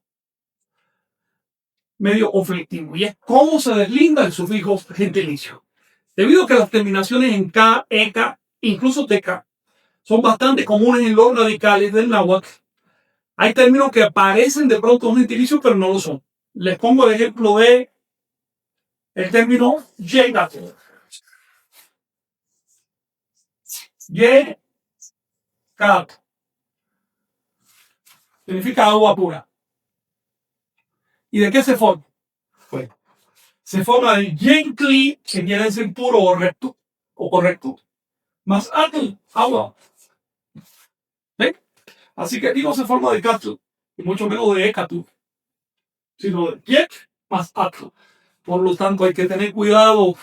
medio conflictivo, y es cómo se deslinda el sufijo gentilicio. Debido a que las terminaciones en K, EK, incluso TK, son bastante comunes en los radicales del náhuatl, hay términos que aparecen de pronto en gentilicio, pero no lo son. Les pongo el ejemplo de el término yegat. Yegat significa agua pura. ¿Y de qué se forma? Pues se forma de yenkli, que quiere decir puro o correcto, más atl, agua. ¿Ven? Así que aquí no se forma de katl, y mucho menos de ekatu, sino de yek más atl. Por lo tanto, hay que tener cuidado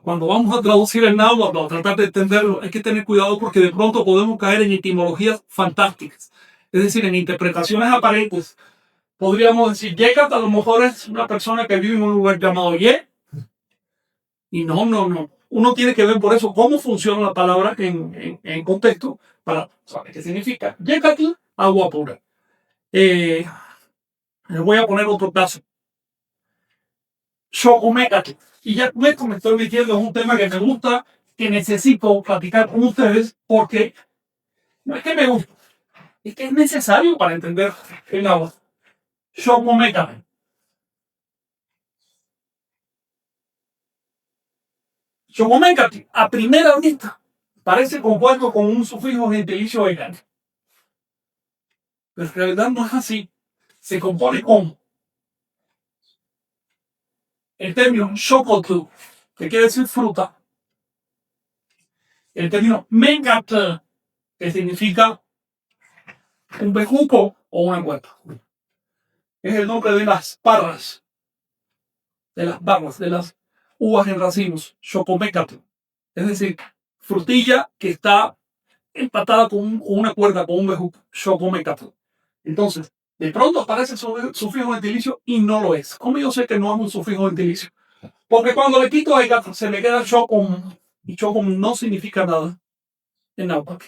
cuando vamos a traducir el náhuatl o tratar de entenderlo. Hay que tener cuidado porque de pronto podemos caer en etimologías fantásticas, es decir, en interpretaciones aparentes. Podríamos decir, yegat a lo mejor es una persona que vive en un lugar llamado Ye. Y no. Uno tiene que ver por eso cómo funciona la palabra en contexto para saber qué significa. Yegatl, agua pura. Les voy a poner otro caso. Xocomecatl. Y ya con esto me estoy metiendo en un tema que me gusta, que necesito platicar con ustedes, porque no es que me gusta, es que es necesario para entender el agua. Xocomecatl. Xocomecatl, a primera vista, parece compuesto con un sufijo gentilicio egan. Pero en realidad no es así. Se compone con el término xocotl, que quiere decir fruta. El término mecatl, que significa un bejuco o una cuerpa. Es el nombre de las parras, de las barras, de las uvas en racimos, xocomecatl. Es decir, frutilla que está empatada con una cuerda, con un bejuco, Shogomencatl. Entonces, de pronto aparece el sufijo gentilicio y no lo es. ¿Cómo yo sé que no es un sufijo gentilicio? Porque cuando le quito Egatl, se me queda Shogom, y Shogom no significa nada en náhuatl.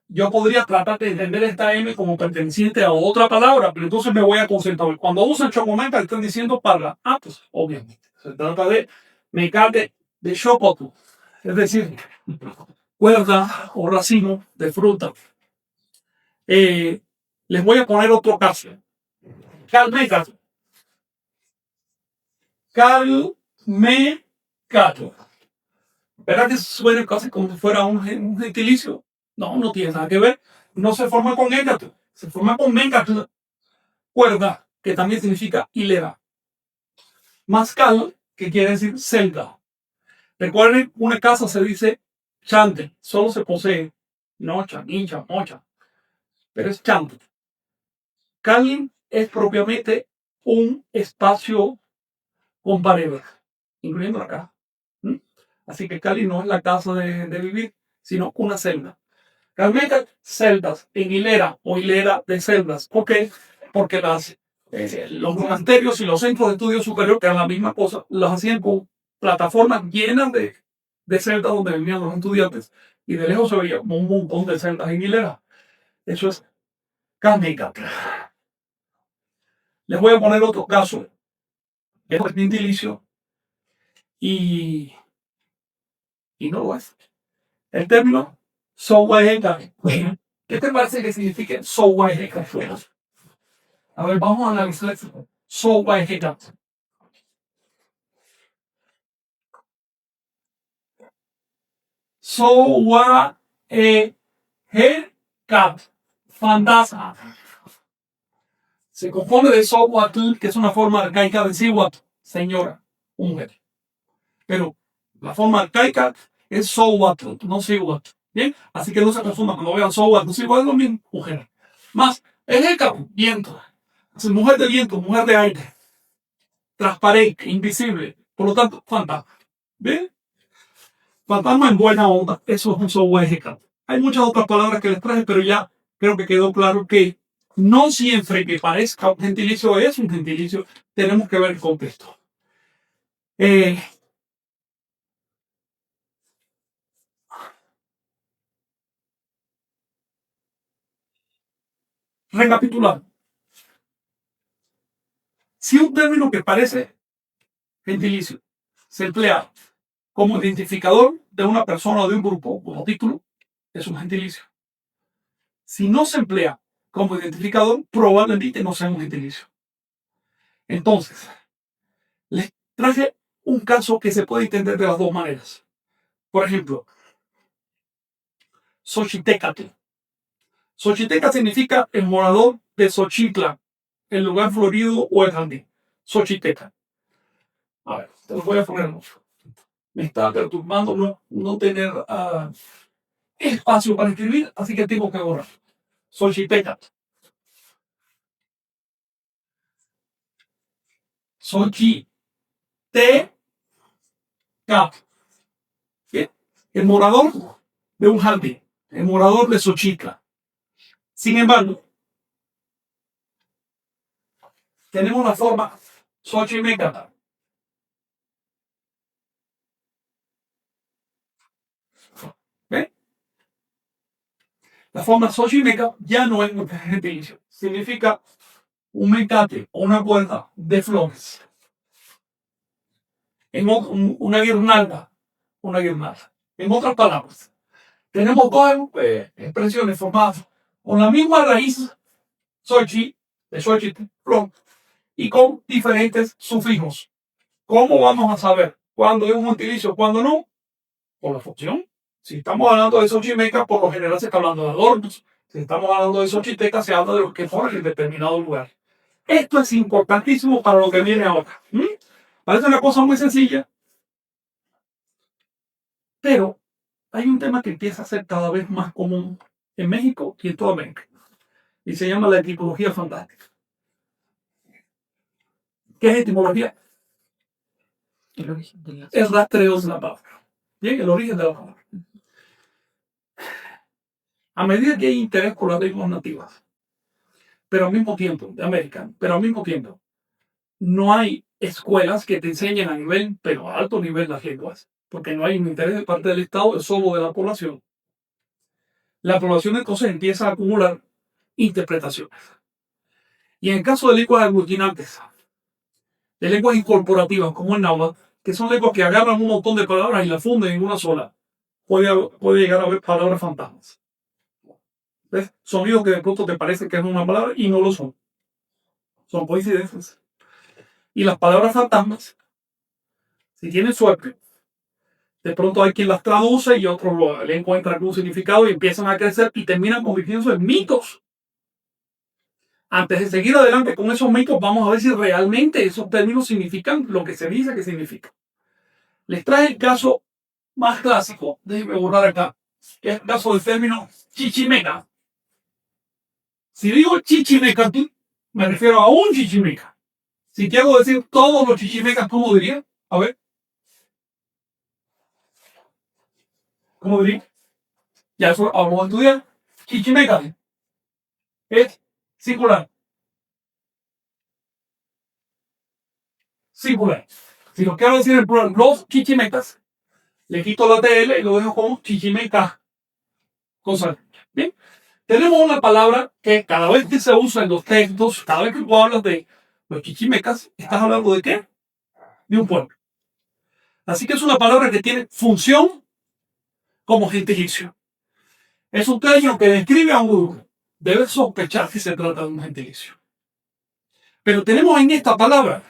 Yo podría tratar de entender esta M como perteneciente a otra palabra, pero entonces me voy a concentrar. Cuando usan Shogomencatl, están diciendo para pues obviamente. Se trata de mecate de Shopotl, es decir, cuerda o racimo de fruta. Les voy a poner otro caso. Calmecato. Calmecato. ¿Verdad que suena casi como si fuera un gentilicio? No, no tiene nada que ver. No se forma con égato. Se forma con mengato. Cuerda, que también significa hilera. Mascal, que quiere decir celda. Recuerden, una casa se dice chante. Solo se posee. Nocha, hincha, mocha. Pero es chante. Calin es propiamente un espacio con paredes, incluyendo la casa. ¿Mm? Así que Cali no es la casa de vivir, sino una celda. Realmente celdas en hilera o hilera de celdas. ¿Por qué? Porque los monasterios y los centros de estudio superior, que eran la misma cosa, los hacían con plataformas llenas de celdas donde vivían los estudiantes. Y de lejos se veía como un montón de celdas en hilera. Eso es Kameka. Les voy a poner otro caso. Es el gentilicio y no lo es. El término sohuajeca. ¿Qué te parece que significa sohuajeca? A ver, vamos a analizar sohuajeca. Sohuajeca. Fantasma. Se compone de sohuatl, que es una forma arcaica de sihuatl, señora, mujer. Pero la forma arcaica es sohuatl, no sihuatl. ¿Bien? Así que no se confunda cuando vean sohuatl, sihuatl es lo mismo, mujer. Más, ejeca, viento. Es mujer de viento, mujer de aire. Transparente, invisible. Por lo tanto, fantasma. ¿Bien? Fantasma en buena onda. Eso es un sohuajeca. Hay muchas otras palabras que les traje, pero ya creo que quedó claro que no siempre que parezca un gentilicio es un gentilicio. Tenemos que ver el contexto. Recapitulando. Si un término que parece gentilicio se emplea como identificador de una persona o de un grupo como título, es un gentilicio. Si no se emplea como identificador, probablemente no sea un gentilicio. Entonces, les traje un caso que se puede entender de las dos maneras. Por ejemplo, Xochitecatl. Xochiteca significa el morador de Xochitla, el lugar florido o el jardín. Xochiteca. A ver, te lo voy a poner. Me está perturbando no tener espacio para escribir, así que tengo que borrar. Xochitecatl. Xochitecatl. El morador de un jardín, el morador de Xochitla. Sin embargo, tenemos la forma Xochimecatl. ¿Ven? La forma Xochimeca ya no es un gentilicio. Significa un mecate o una cuerda de flores. Una guirnalda. Una guirnalda. En otras palabras, tenemos dos expresiones formadas con la misma raíz Xochi, de Xochitl, flor, y con diferentes sufijos. ¿Cómo vamos a saber cuándo es un gentilicio, cuándo no? Por la función. Si estamos hablando de Xochimeca, por lo general se está hablando de adornos. Si estamos hablando de Xochiteca, se habla de lo que forma en determinado lugar. Esto es importantísimo para lo que viene ahora. Parece una cosa muy sencilla, pero hay un tema que empieza a ser cada vez más común en México y en toda América. Y se llama la etimología fantástica. ¿Qué es etimología? El origen de la... Es rastreo de la palabra. Bien, el origen de la palabra. A medida que hay interés por las lenguas nativas, pero al mismo tiempo, de América, pero al mismo tiempo, no hay escuelas que te enseñen a nivel, pero a alto nivel las lenguas, porque no hay un interés de parte del Estado, es solo de la población. La población entonces empieza a acumular interpretaciones. Y en el caso de lenguas aglutinantes, de lenguas incorporativas como el náhuatl, que son lenguas que agarran un montón de palabras y las funden en una sola, puede llegar a haber palabras fantasmas. ¿Ves? Sonidos que de pronto te parece que es una palabra y no lo son. Son coincidencias. Y las palabras fantasmas, si tienen suerte, de pronto hay quien las traduce y otros le encuentran un significado y empiezan a crecer y terminan convirtiéndose en mitos. Antes de seguir adelante con esos mitos, vamos a ver si realmente esos términos significan lo que se dice que significa. Les traje el caso más clásico, déjenme borrar acá, que es el caso del término chichimeca. Si digo chichimeca, me refiero a un chichimeca. Si te hago decir todos los chichimecas, ¿cómo diría? A ver. ¿Cómo diría? Ya eso vamos a estudiar. Chichimeca es singular. Singular. Si lo quiero decir en plural, los chichimecas, le quito la TL y lo dejo como chichimeca. Cosa. Bien. Tenemos una palabra que cada vez que se usa en los textos, cada vez que tú hablas de los chichimecas, estás hablando de qué? De un pueblo. Así que es una palabra que tiene función como gentilicio. Es un término que describe a un grupo. Debes sospechar que se trata de un gentilicio. Pero tenemos en esta palabra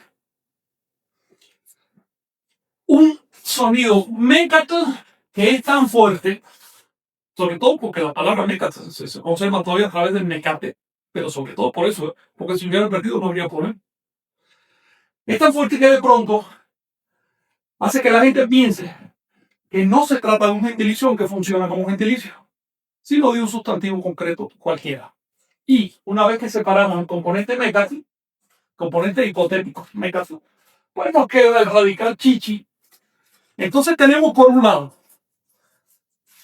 un sonido mécata que es tan fuerte, sobre todo porque la palabra mécata se conserva todavía a través del mecate, pero sobre todo por eso, porque si hubiera perdido no habría problema. Es tan fuerte que de pronto hace que la gente piense que no se trata de un gentilicio que funciona como un gentilicio, sino de un sustantivo concreto cualquiera. Y una vez que separamos el componente mécata, componente hipotético mécata, pues nos queda el radical chichi. Entonces tenemos por un lado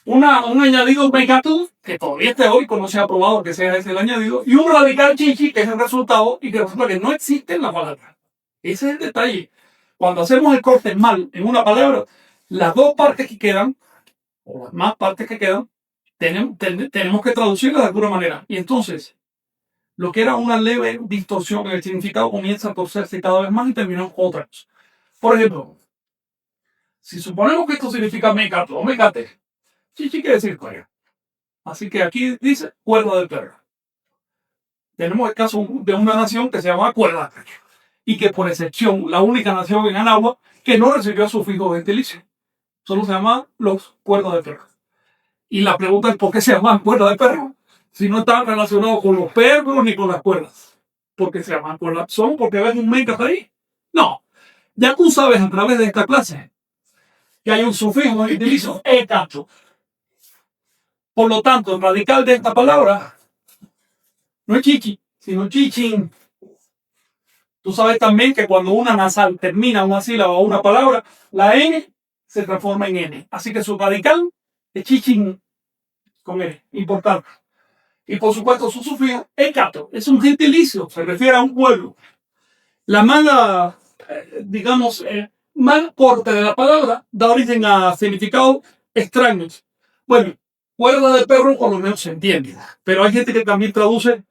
un añadido mecatum, que todavía es teórico, no se ha probado que sea ese el añadido, y un radical chichi, que es el resultado, y que resulta que no existe en la palabra. Ese es el detalle. Cuando hacemos el corte mal en una palabra, las dos partes que quedan, o las más partes que quedan, tenemos que traducirlas de alguna manera. Y entonces, lo que era una leve distorsión en el significado comienza a torcerse cada vez más y terminamos con otra cosa. Por ejemplo, si suponemos que esto significa mecato o mecate, chichi quiere decir cuerda. Así que aquí dice cuerda de perro. Tenemos el caso de una nación que se llama cuerda y que por excepción, la única nación en Anagua que no recibió sufijo gentilicio. Solo se llama los cuerdas de perro. Y la pregunta es ¿por qué se llaman cuerda de perro? Si no están relacionados con los perros ni con las cuerdas. ¿Por qué se llaman cuerdas? ¿Son porque ven un mecate ahí? No. Ya tú sabes a través de esta clase que hay un sufijo gentilicio etato. Por lo tanto, el radical de esta palabra no es chichi, sino chichin. Tú sabes también que cuando una nasal termina una sílaba o una palabra, la N se transforma en N. Así que su radical es chichin con N. Importante. Y por supuesto su sufijo etato. Es un gentilicio, se refiere a un pueblo. La mala, digamos, mal corte de la palabra da origen a significados extraños. Bueno, cuerda de perro por lo menos se entiende, pero hay gente que también traduce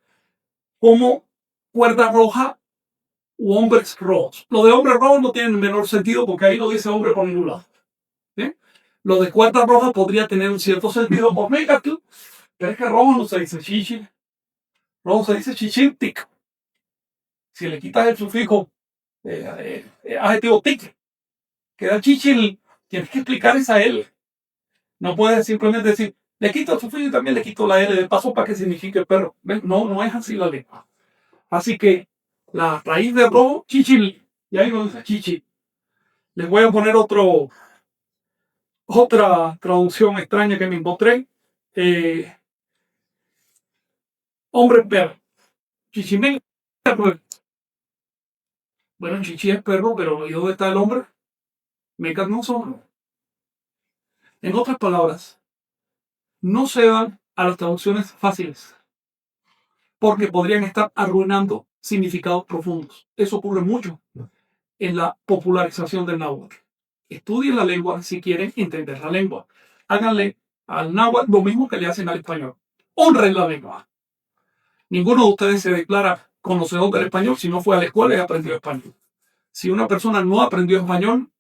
como cuerda roja u hombres rojos. Lo de hombres rojos no tiene el menor sentido porque ahí no dice hombre por ningún lado. ¿Sí? Lo de cuerda roja podría tener un cierto sentido por Megatul, pero es que rojo no se dice chichi, rojo se dice chichintic. Si le quitas el sufijo adjetivo tic, queda chichil, tienes que explicar esa L. No puedes simplemente decir, le quito el sufijo y también le quito la L de paso para que signifique perro. ¿Ven? No, no es así la lengua. Así que la raíz de rojo, chichil, y ahí no dice chichi. Les voy a poner otra traducción extraña que me encontré. Hombre perro. Chichimén. Bueno, chichi es perro, pero ¿y dónde está el hombre? Mecas no son. En otras palabras, no se van a las traducciones fáciles, porque podrían estar arruinando significados profundos. Eso ocurre mucho en la popularización del náhuatl. Estudien la lengua si quieren entender la lengua. Háganle al náhuatl lo mismo que le hacen al español. Honren la lengua. Ninguno de ustedes se declara conocedor del español si no fue a la escuela y aprendió español. Si una persona no aprendió español,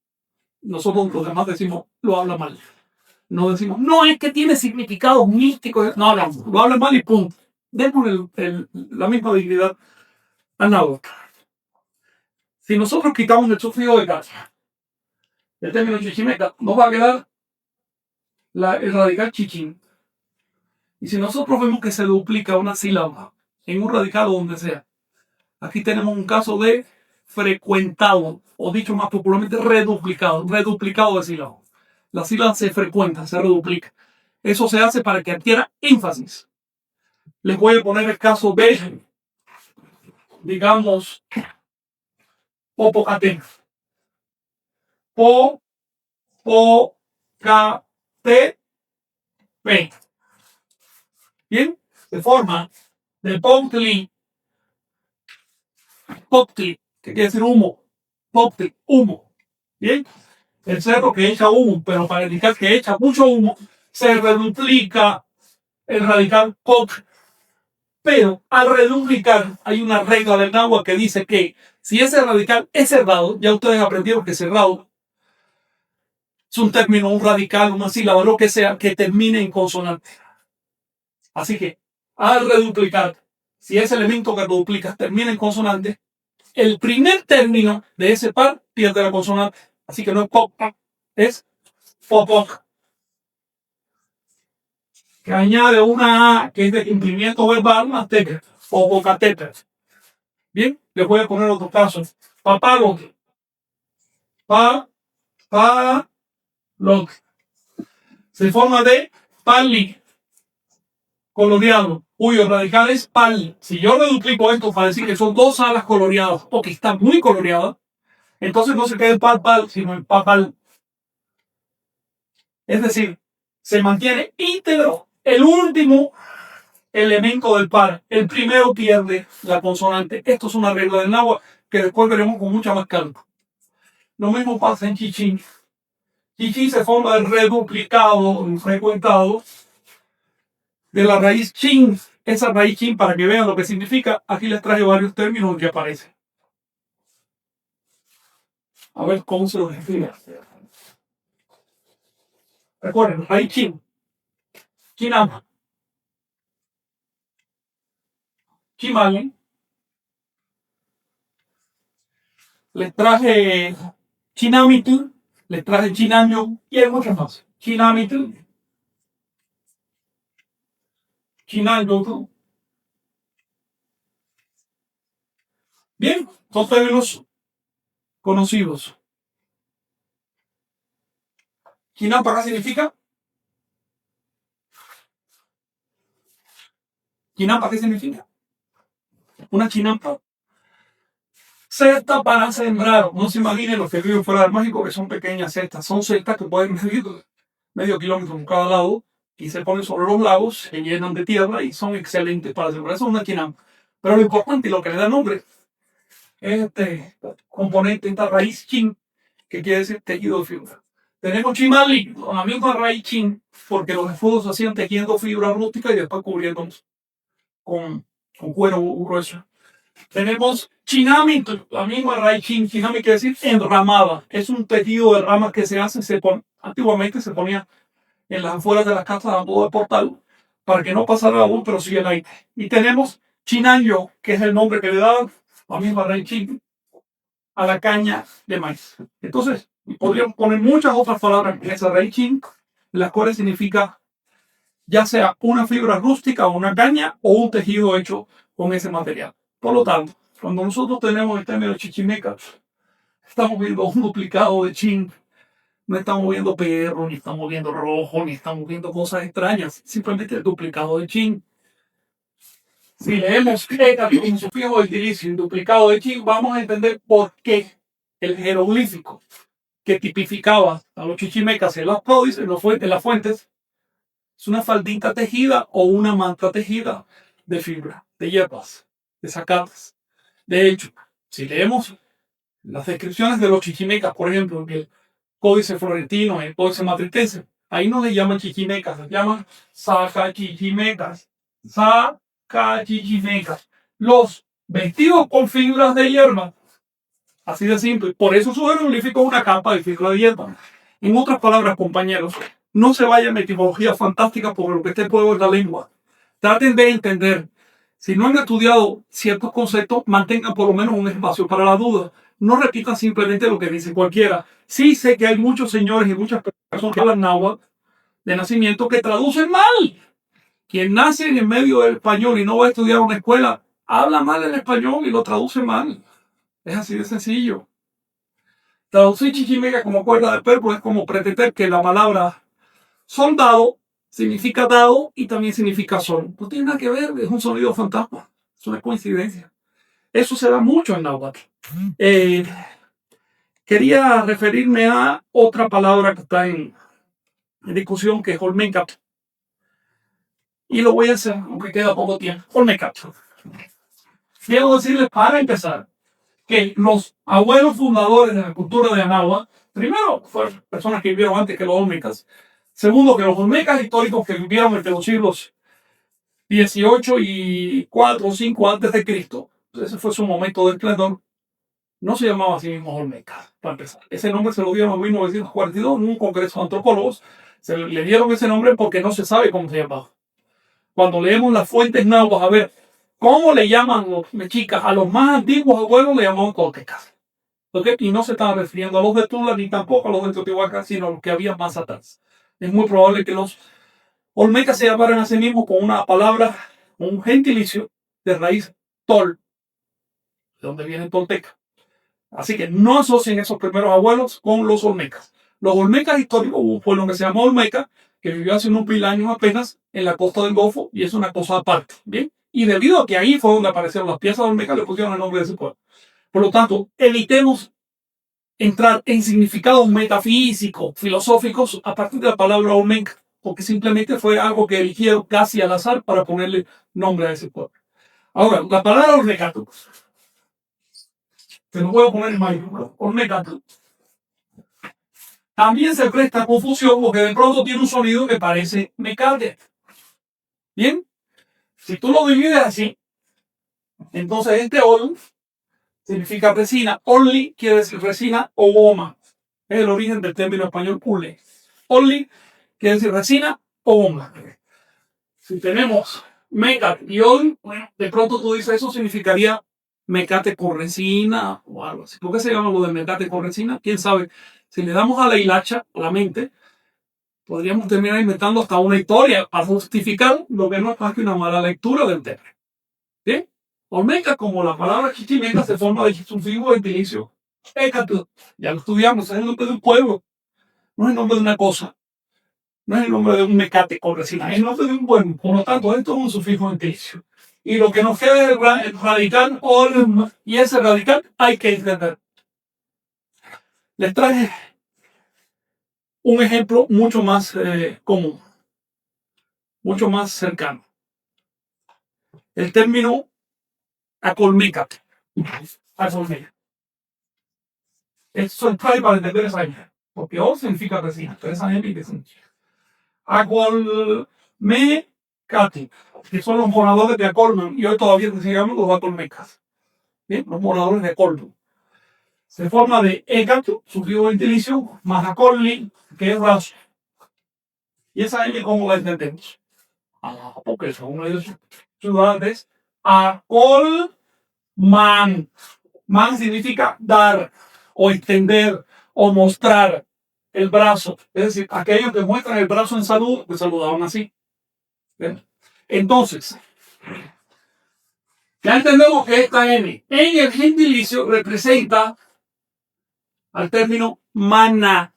nosotros los demás decimos, lo habla mal. No decimos, no, es que tiene significados místicos. No, lo habla mal y punto. Demos la misma dignidad al náhuatl. Si nosotros quitamos el sufijo de casa, el término chichimeca, nos va a quedar el radical chichín. Y si nosotros vemos que se duplica una sílaba en un radical o donde sea, aquí tenemos un caso de frecuentado, o dicho más popularmente, reduplicado de sílabas. La sílaba se frecuenta, se reduplica. Eso se hace para que adquiera énfasis. Les voy a poner el caso de, digamos, Popocatépetl. Popocatépetl. Bien, se forma de Poptli, que quiere decir humo. Poptli, humo. Bien, el cerro que echa humo, pero para indicar que echa mucho humo, se reduplica el radical pop. Pero al reduplicar, hay una regla del náhuatl que dice que si ese radical es cerrado, ya ustedes aprendieron que cerrado es un término, un radical, una sílaba, lo que sea, que termine en consonante. Así que al reduplicar, si ese elemento que duplica termina en consonante, el primer término de ese par pierde la consonante. Así que no es pop, es popoc. Que añade una A que es de cumplimiento verbal más teca, Popocatépetl. Bien, les voy a poner otro caso. Papalote. Papalote. Se forma de pali, coloreado, cuyo radical es pal. Si yo reduplico esto para decir que son dos alas coloreadas o que están muy coloreadas, entonces no se queda el pal, sino el papal. Es decir, se mantiene íntegro el último elemento del par. El primero pierde la consonante. Esto es una regla del náhuatl que después veremos con mucha más calma. Lo mismo pasa en chichín. Chichín se forma de reduplicado, frecuentado, de la raíz chin. Esa raíz chin, para que vean lo que significa, aquí les traje varios términos que aparecen. A ver cómo se los escribe. Recuerden, raíz chin. Chinama. Chimali. Les traje chinamitu, les traje chinaño y hay muchas más. Chinamitu, chinaño. Bien, son términos conocidos. Chinampa, ¿qué significa? ¿Chinampa qué significa? Una chinampa. Cesta para sembrar. No se imaginen los que viven fuera del México que son pequeñas cestas. Son cestas que pueden medir medio kilómetro en cada lado y se ponen sobre los lagos, se llenan de tierra y son excelentes para sembrar. Eso es una chinampa. Pero lo importante y lo que le da nombre es este componente, esta raíz chin, que quiere decir tejido de fibra. Tenemos chimali, con la misma raíz chin, porque los escudos se hacían tejiendo fibra rústica y después cubriéndonos con cuero grueso. Tenemos chinami, la misma raíz chin, chinami quiere decir enramada. Es un tejido de ramas que se hace, antiguamente se ponía en las afueras de las casas a modo de portal para que no pasara la luz, pero sí el aire. Y tenemos chinaño, que es el nombre que le daban, la misma raíz chin, a la caña de maíz. Entonces, podríamos poner muchas otras palabras en esa raíz chin, las cuales significa ya sea una fibra rústica o una caña o un tejido hecho con ese material. Por lo tanto, cuando nosotros tenemos el término chichimeca, estamos viendo un duplicado de chin. No estamos viendo perro, ni estamos viendo rojo, ni estamos viendo cosas extrañas. Simplemente el duplicado de chin. Si leemos eta con sufijo de tilicio, duplicado de chin, vamos a entender por qué el jeroglífico que tipificaba a los chichimecas en las códices, en las fuentes, Es una faldita tejida o una manta tejida de fibra, de hierbas, de zacatas. De hecho, si leemos las descripciones de los chichimecas, por ejemplo, en el Códice Florentino, en el Códice Matritense, ahí no le llaman chichimecas, les llaman sacachichimecas. Sacachichimecas. Los vestidos con fibras de hierba. Así de simple. Por eso su jeroglífico es una capa de fibra de hierba. En otras palabras, compañeros, no se vayan a etimología fantástica por lo que esté pueblo en la lengua. Traten de entender. Si no han estudiado ciertos conceptos, mantengan por lo menos un espacio para la duda. No repitan simplemente lo que dice cualquiera. Sí sé que hay muchos señores y muchas personas que hablan náhuatl de nacimiento que traducen mal. Quien nace en el medio del español y no va a estudiar en una escuela, habla mal el español y lo traduce mal. Es así de sencillo. Traducir chichimeca como cuerda de perro es como pretender que la palabra soldado significa dado y también significa sol. No tiene nada que ver, es un sonido fantasma. Es una coincidencia. Eso se da mucho en náhuatl. Quería referirme a otra palabra que está en discusión, que es Olmecat. Y lo voy a hacer, aunque queda poco tiempo. Olmecat. Quiero decirles, para empezar, que los abuelos fundadores de la cultura de Anáhuac, primero, fueron personas que vivieron antes que los olmecas. Segundo, que los olmecas históricos que vivieron entre los siglos 18 y 4 o 5 antes de Cristo, ese fue su momento de esplendor, no se llamaba así mismo olmecas, para empezar. Ese nombre se lo dieron en 1942 en un congreso de antropólogos. Se le dieron ese nombre porque no se sabe cómo se llamaba. Cuando leemos las fuentes náhuatl, a ver, ¿cómo le llaman los mexicas? A los más antiguos abuelos le llamaban toltecas. ¿Okay? Y no se estaba refiriendo a los de Tula ni tampoco a los de Teotihuacán, sino a los que había más atrás. Es muy probable que los olmecas se llamaran a sí mismos con una palabra, un gentilicio de raíz tol, de donde viene tolteca. Así que no asocien esos primeros abuelos con los olmecas. Los olmecas históricos, hubo un pueblo que se llama Olmeca, que vivió hace unos 1000 años apenas en la costa del Golfo, y es una cosa aparte. ¿Bien? Y debido a que ahí fue donde aparecieron las piezas de Olmeca, le pusieron el nombre de ese pueblo. Por lo tanto, evitemos entrar en significados metafísicos, filosóficos, a partir de la palabra Olmeca, porque simplemente fue algo que eligieron casi al azar para ponerle nombre a ese pueblo. Ahora, la palabra Olmecato, te lo voy a poner en mayúsculas, Olmecato, también se presta a confusión porque de pronto tiene un sonido que parece mecate. Bien, si tú lo divides así, entonces este ol significa resina. Only quiere decir resina o goma. Es el origen del término español ule. Only quiere decir resina o goma. Si tenemos mecate y ol, bueno, de pronto tú dices eso significaría mecate con resina o algo así. ¿Por qué se llama lo de mecate con resina? ¿Quién sabe? Si le damos a la hilacha, a la mente, podríamos terminar inventando hasta una historia para justificar lo que no es más que una mala lectura del tema. ¿Bien? Olmeca, como la palabra chichimeca, se forma de sufijo gentilicio. Écatu, ya lo estudiamos, es el nombre de un pueblo. No es el nombre de una cosa. No es el nombre de un mecate con resina, es el nombre de un pueblo. Por lo tanto, esto es un sufijo gentilicio. Y lo que nos queda es el radical olm, y ese radical hay que entender. Les traje un ejemplo mucho más común, mucho más cercano. El término acolmécate. Acolmécate. Esto es clave para entender esa idea. Porque ol significa resina, pero esa gente que significa. Acolmécate, que son los moradores de Acolman, y hoy todavía se llaman los acolmecas. Bien, los moradores de Acolman. Se forma de Ecatu, sufijo gentilicio, más Acolli, que es raso. ¿Y esa M cómo la entendemos? Porque según ellos ciudadanos, Acolman. Man significa dar, o extender, o mostrar el brazo. Es decir, aquellos que muestran el brazo en salud, pues saludaban así. ¿Bien? Entonces, ya entendemos que esta M en el gentilicio representa al término mana,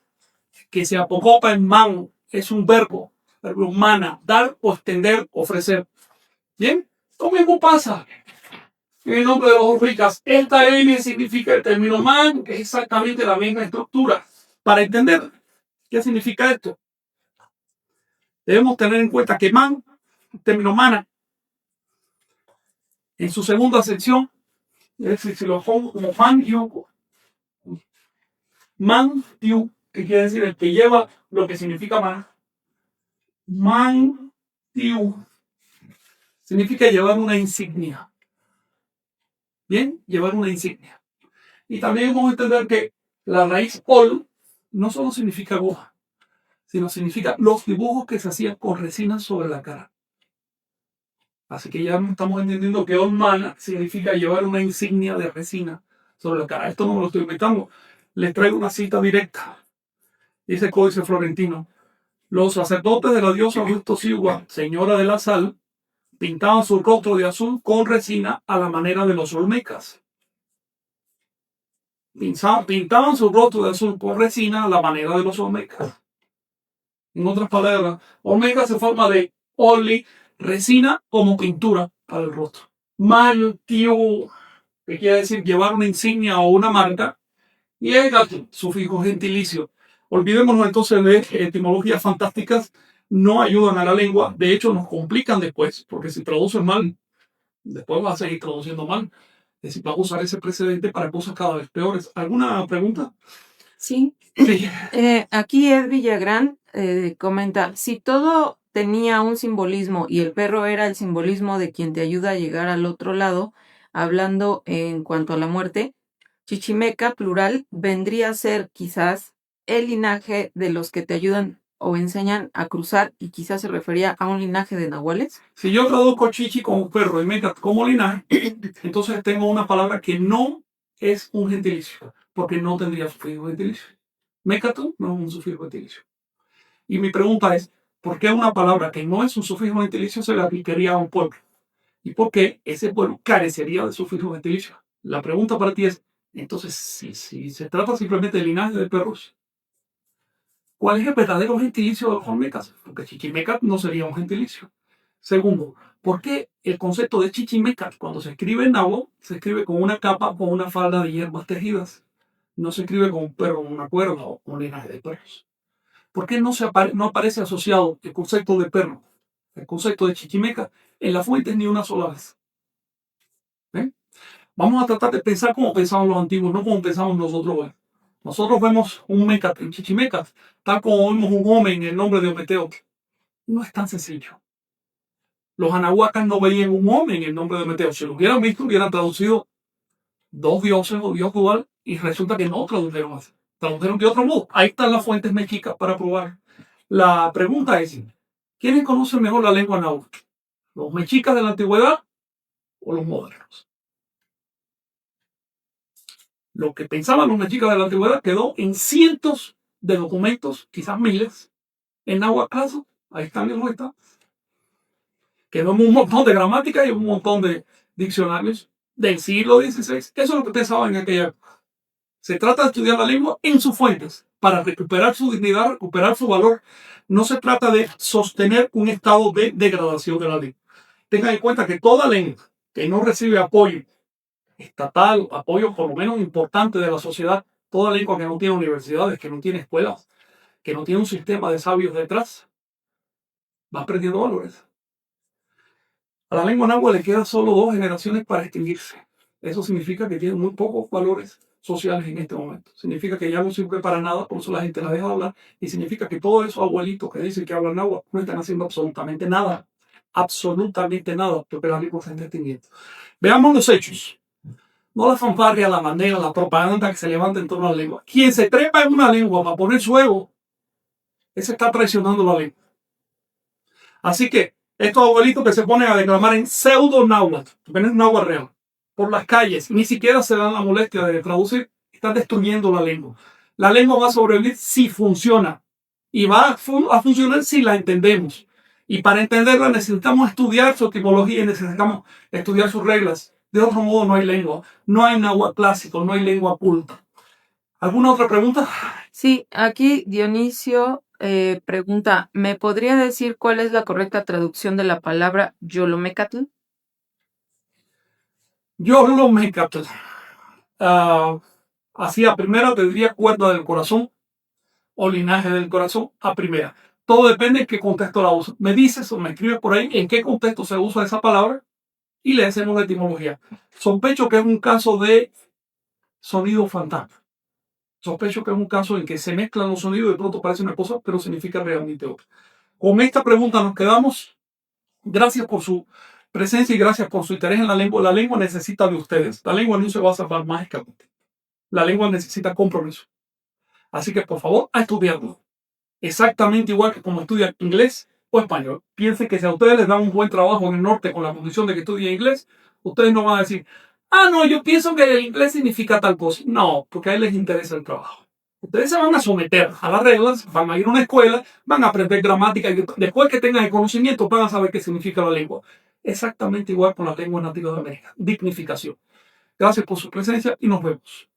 que se apocopa en man, es un verbo mana, dar o extender, ofrecer. Bien, lo mismo pasa en el nombre de los ricas. Esta M significa el término man, que es exactamente la misma estructura. Para entender qué significa esto, Debemos tener en cuenta que man, término mana, en su segunda acepción, es decir, si lo pongo como man tiu, que quiere decir el que lleva lo que significa man tiu, significa llevar una insignia. Bien, llevar una insignia. Y también vamos a entender que la raíz ol no solo significa aguja, sino significa los dibujos que se hacían con resina sobre la cara. Así que ya estamos entendiendo que olmana significa llevar una insignia de resina sobre la cara. Esto no me lo estoy inventando. Les traigo una cita directa. Dice el Códice Florentino. Los sacerdotes de la diosa Justo Sigua, señora de la sal, pintaban su rostro de azul con resina a la manera de los olmecas. Pintaban su rostro de azul con resina a la manera de los olmecas. En otras palabras, olmeca se forma de oli, resina como pintura para el rostro. Mantiu, que quiere decir llevar una insignia o una marca, y el sufijo gentilicio. Olvidémonos entonces de etimologías fantásticas, no ayudan a la lengua, de hecho nos complican después, porque si traduces mal, después vas a seguir traduciendo mal. Es decir, vamos a usar ese precedente para cosas cada vez peores. ¿Alguna pregunta? Sí. Sí. Aquí Ed Villagrán comenta, si todo tenía un simbolismo y el perro era el simbolismo de quien te ayuda a llegar al otro lado, hablando en cuanto a la muerte, Chichimeca, plural, vendría a ser quizás el linaje de los que te ayudan o enseñan a cruzar y quizás se refería a un linaje de nahuales. Si yo traduzco chichi como perro y meca como linaje, entonces tengo una palabra que no es un gentilicio, porque no tendría sufijo gentilicio. Mecatu no es un sufijo gentilicio. Y mi pregunta es, ¿por qué una palabra que no es un sufijo gentilicio se le aplicaría a un pueblo? ¿Y por qué ese pueblo carecería de sufijo gentilicio? La pregunta para ti es, entonces, si se trata simplemente de linaje de perros, ¿cuál es el verdadero gentilicio de los olmecas? Porque chichimeca no sería un gentilicio. Segundo, ¿por qué el concepto de chichimeca, cuando se escribe en náhuatl, se escribe con una capa o una falda de hierbas tejidas? No se escribe con un perro, con una cuerda o con linaje de perros. ¿Por qué no aparece asociado el concepto de perro, el concepto de chichimeca, en las fuentes ni una sola vez? ¿Eh? Vamos a tratar de pensar como pensaban los antiguos, no como pensamos nosotros hoy. Nosotros vemos un mecat, un chichimeca, tal como vemos un hombre en el nombre de Ometeo. No es tan sencillo. Los anahuacas no veían un hombre en el nombre de Ometeo. Si lo hubieran visto, hubieran traducido dos dioses o dios dual y resulta que no tradujeron así. Tradujeron de otro modo. Ahí están las fuentes mexicas para probar. La pregunta es, ¿quiénes conocen mejor la lengua náhuatl? ¿Los mexicas de la antigüedad o los modernos? Lo que pensaban los mexicas de la antigüedad quedó en cientos de documentos, quizás miles, en náhuatl. Ahí están en muestra. Quedó en un montón de gramática y un montón de diccionarios del siglo XVI. Eso es lo que pensaban en aquella época. Se trata de estudiar la lengua en sus fuentes para recuperar su dignidad, recuperar su valor. No se trata de sostener un estado de degradación de la lengua. Tengan en cuenta que toda lengua que no recibe apoyo estatal, apoyo por lo menos importante de la sociedad, toda lengua que no tiene universidades, que no tiene escuelas, que no tiene un sistema de sabios detrás, va perdiendo valores. A la lengua náhuatl le quedan solo 2 generaciones para extinguirse. Eso significa que tiene muy pocos valores sociales en este momento. Significa que ya no sirve para nada, por eso la gente la deja de hablar. Y significa que todos esos abuelitos que dicen que hablan náhuatl no están haciendo absolutamente nada. Absolutamente nada, porque la lengua se está extinguiendo. Veamos los hechos. No la fanfarria, la bandera, la propaganda que se levanta en torno a la lengua. Quien se trepa en una lengua para poner su ego, ese está traicionando la lengua. Así que estos abuelitos que se ponen a declamar en pseudo náhuatl, porque no es náhuatl real, por las calles, ni siquiera se dan la molestia de traducir, están destruyendo la lengua. La lengua va a sobrevivir si funciona y va a funcionar si la entendemos. Y para entenderla necesitamos estudiar su etimología y necesitamos estudiar sus reglas. De otro modo no hay lengua, no hay náhuatl clásico, no hay lengua culta. ¿Alguna otra pregunta? Sí, aquí Dionisio pregunta, ¿me podría decir cuál es la correcta traducción de la palabra Yolomecatl? Yolomecatl. Así a primera tendría cuerda del corazón o linaje del corazón a primera. Todo depende en qué contexto la usa. Me dices o me escribes por ahí en qué contexto se usa esa palabra y le hacemos la etimología. Sospecho que es un caso de sonido fantasma. Sospecho que es un caso en que se mezclan los sonidos y de pronto parece una cosa, pero significa realmente otra. Con esta pregunta nos quedamos. Gracias por su presencia y gracias por su interés en la lengua. La lengua necesita de ustedes. La lengua no se va a salvar mágicamente. La lengua necesita compromiso. Así que, por favor, a estudiarlo. Exactamente igual que como estudian inglés o español. Piensen que si a ustedes les dan un buen trabajo en el norte con la condición de que estudien inglés, ustedes no van a decir, ah, no, yo pienso que el inglés significa tal cosa. No, porque a ellos les interesa el trabajo. Ustedes se van a someter a las reglas, van a ir a una escuela, van a aprender gramática y después que tengan el conocimiento van a saber qué significa la lengua. Exactamente igual con la lengua nativa de América. Dignificación. Gracias por su presencia y nos vemos.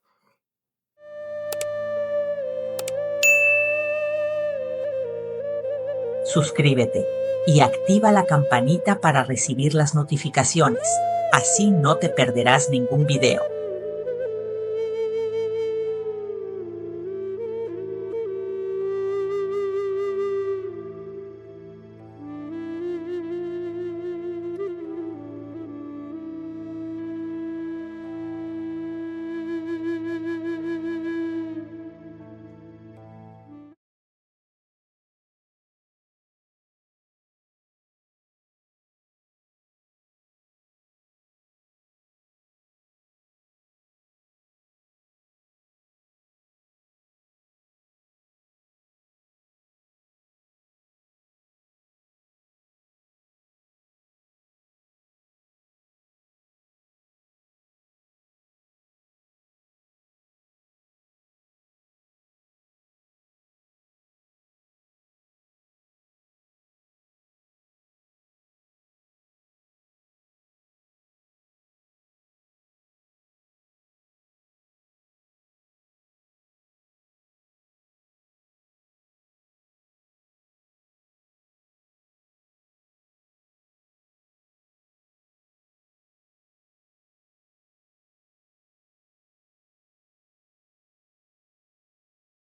Suscríbete y activa la campanita para recibir las notificaciones. Así no te perderás ningún video.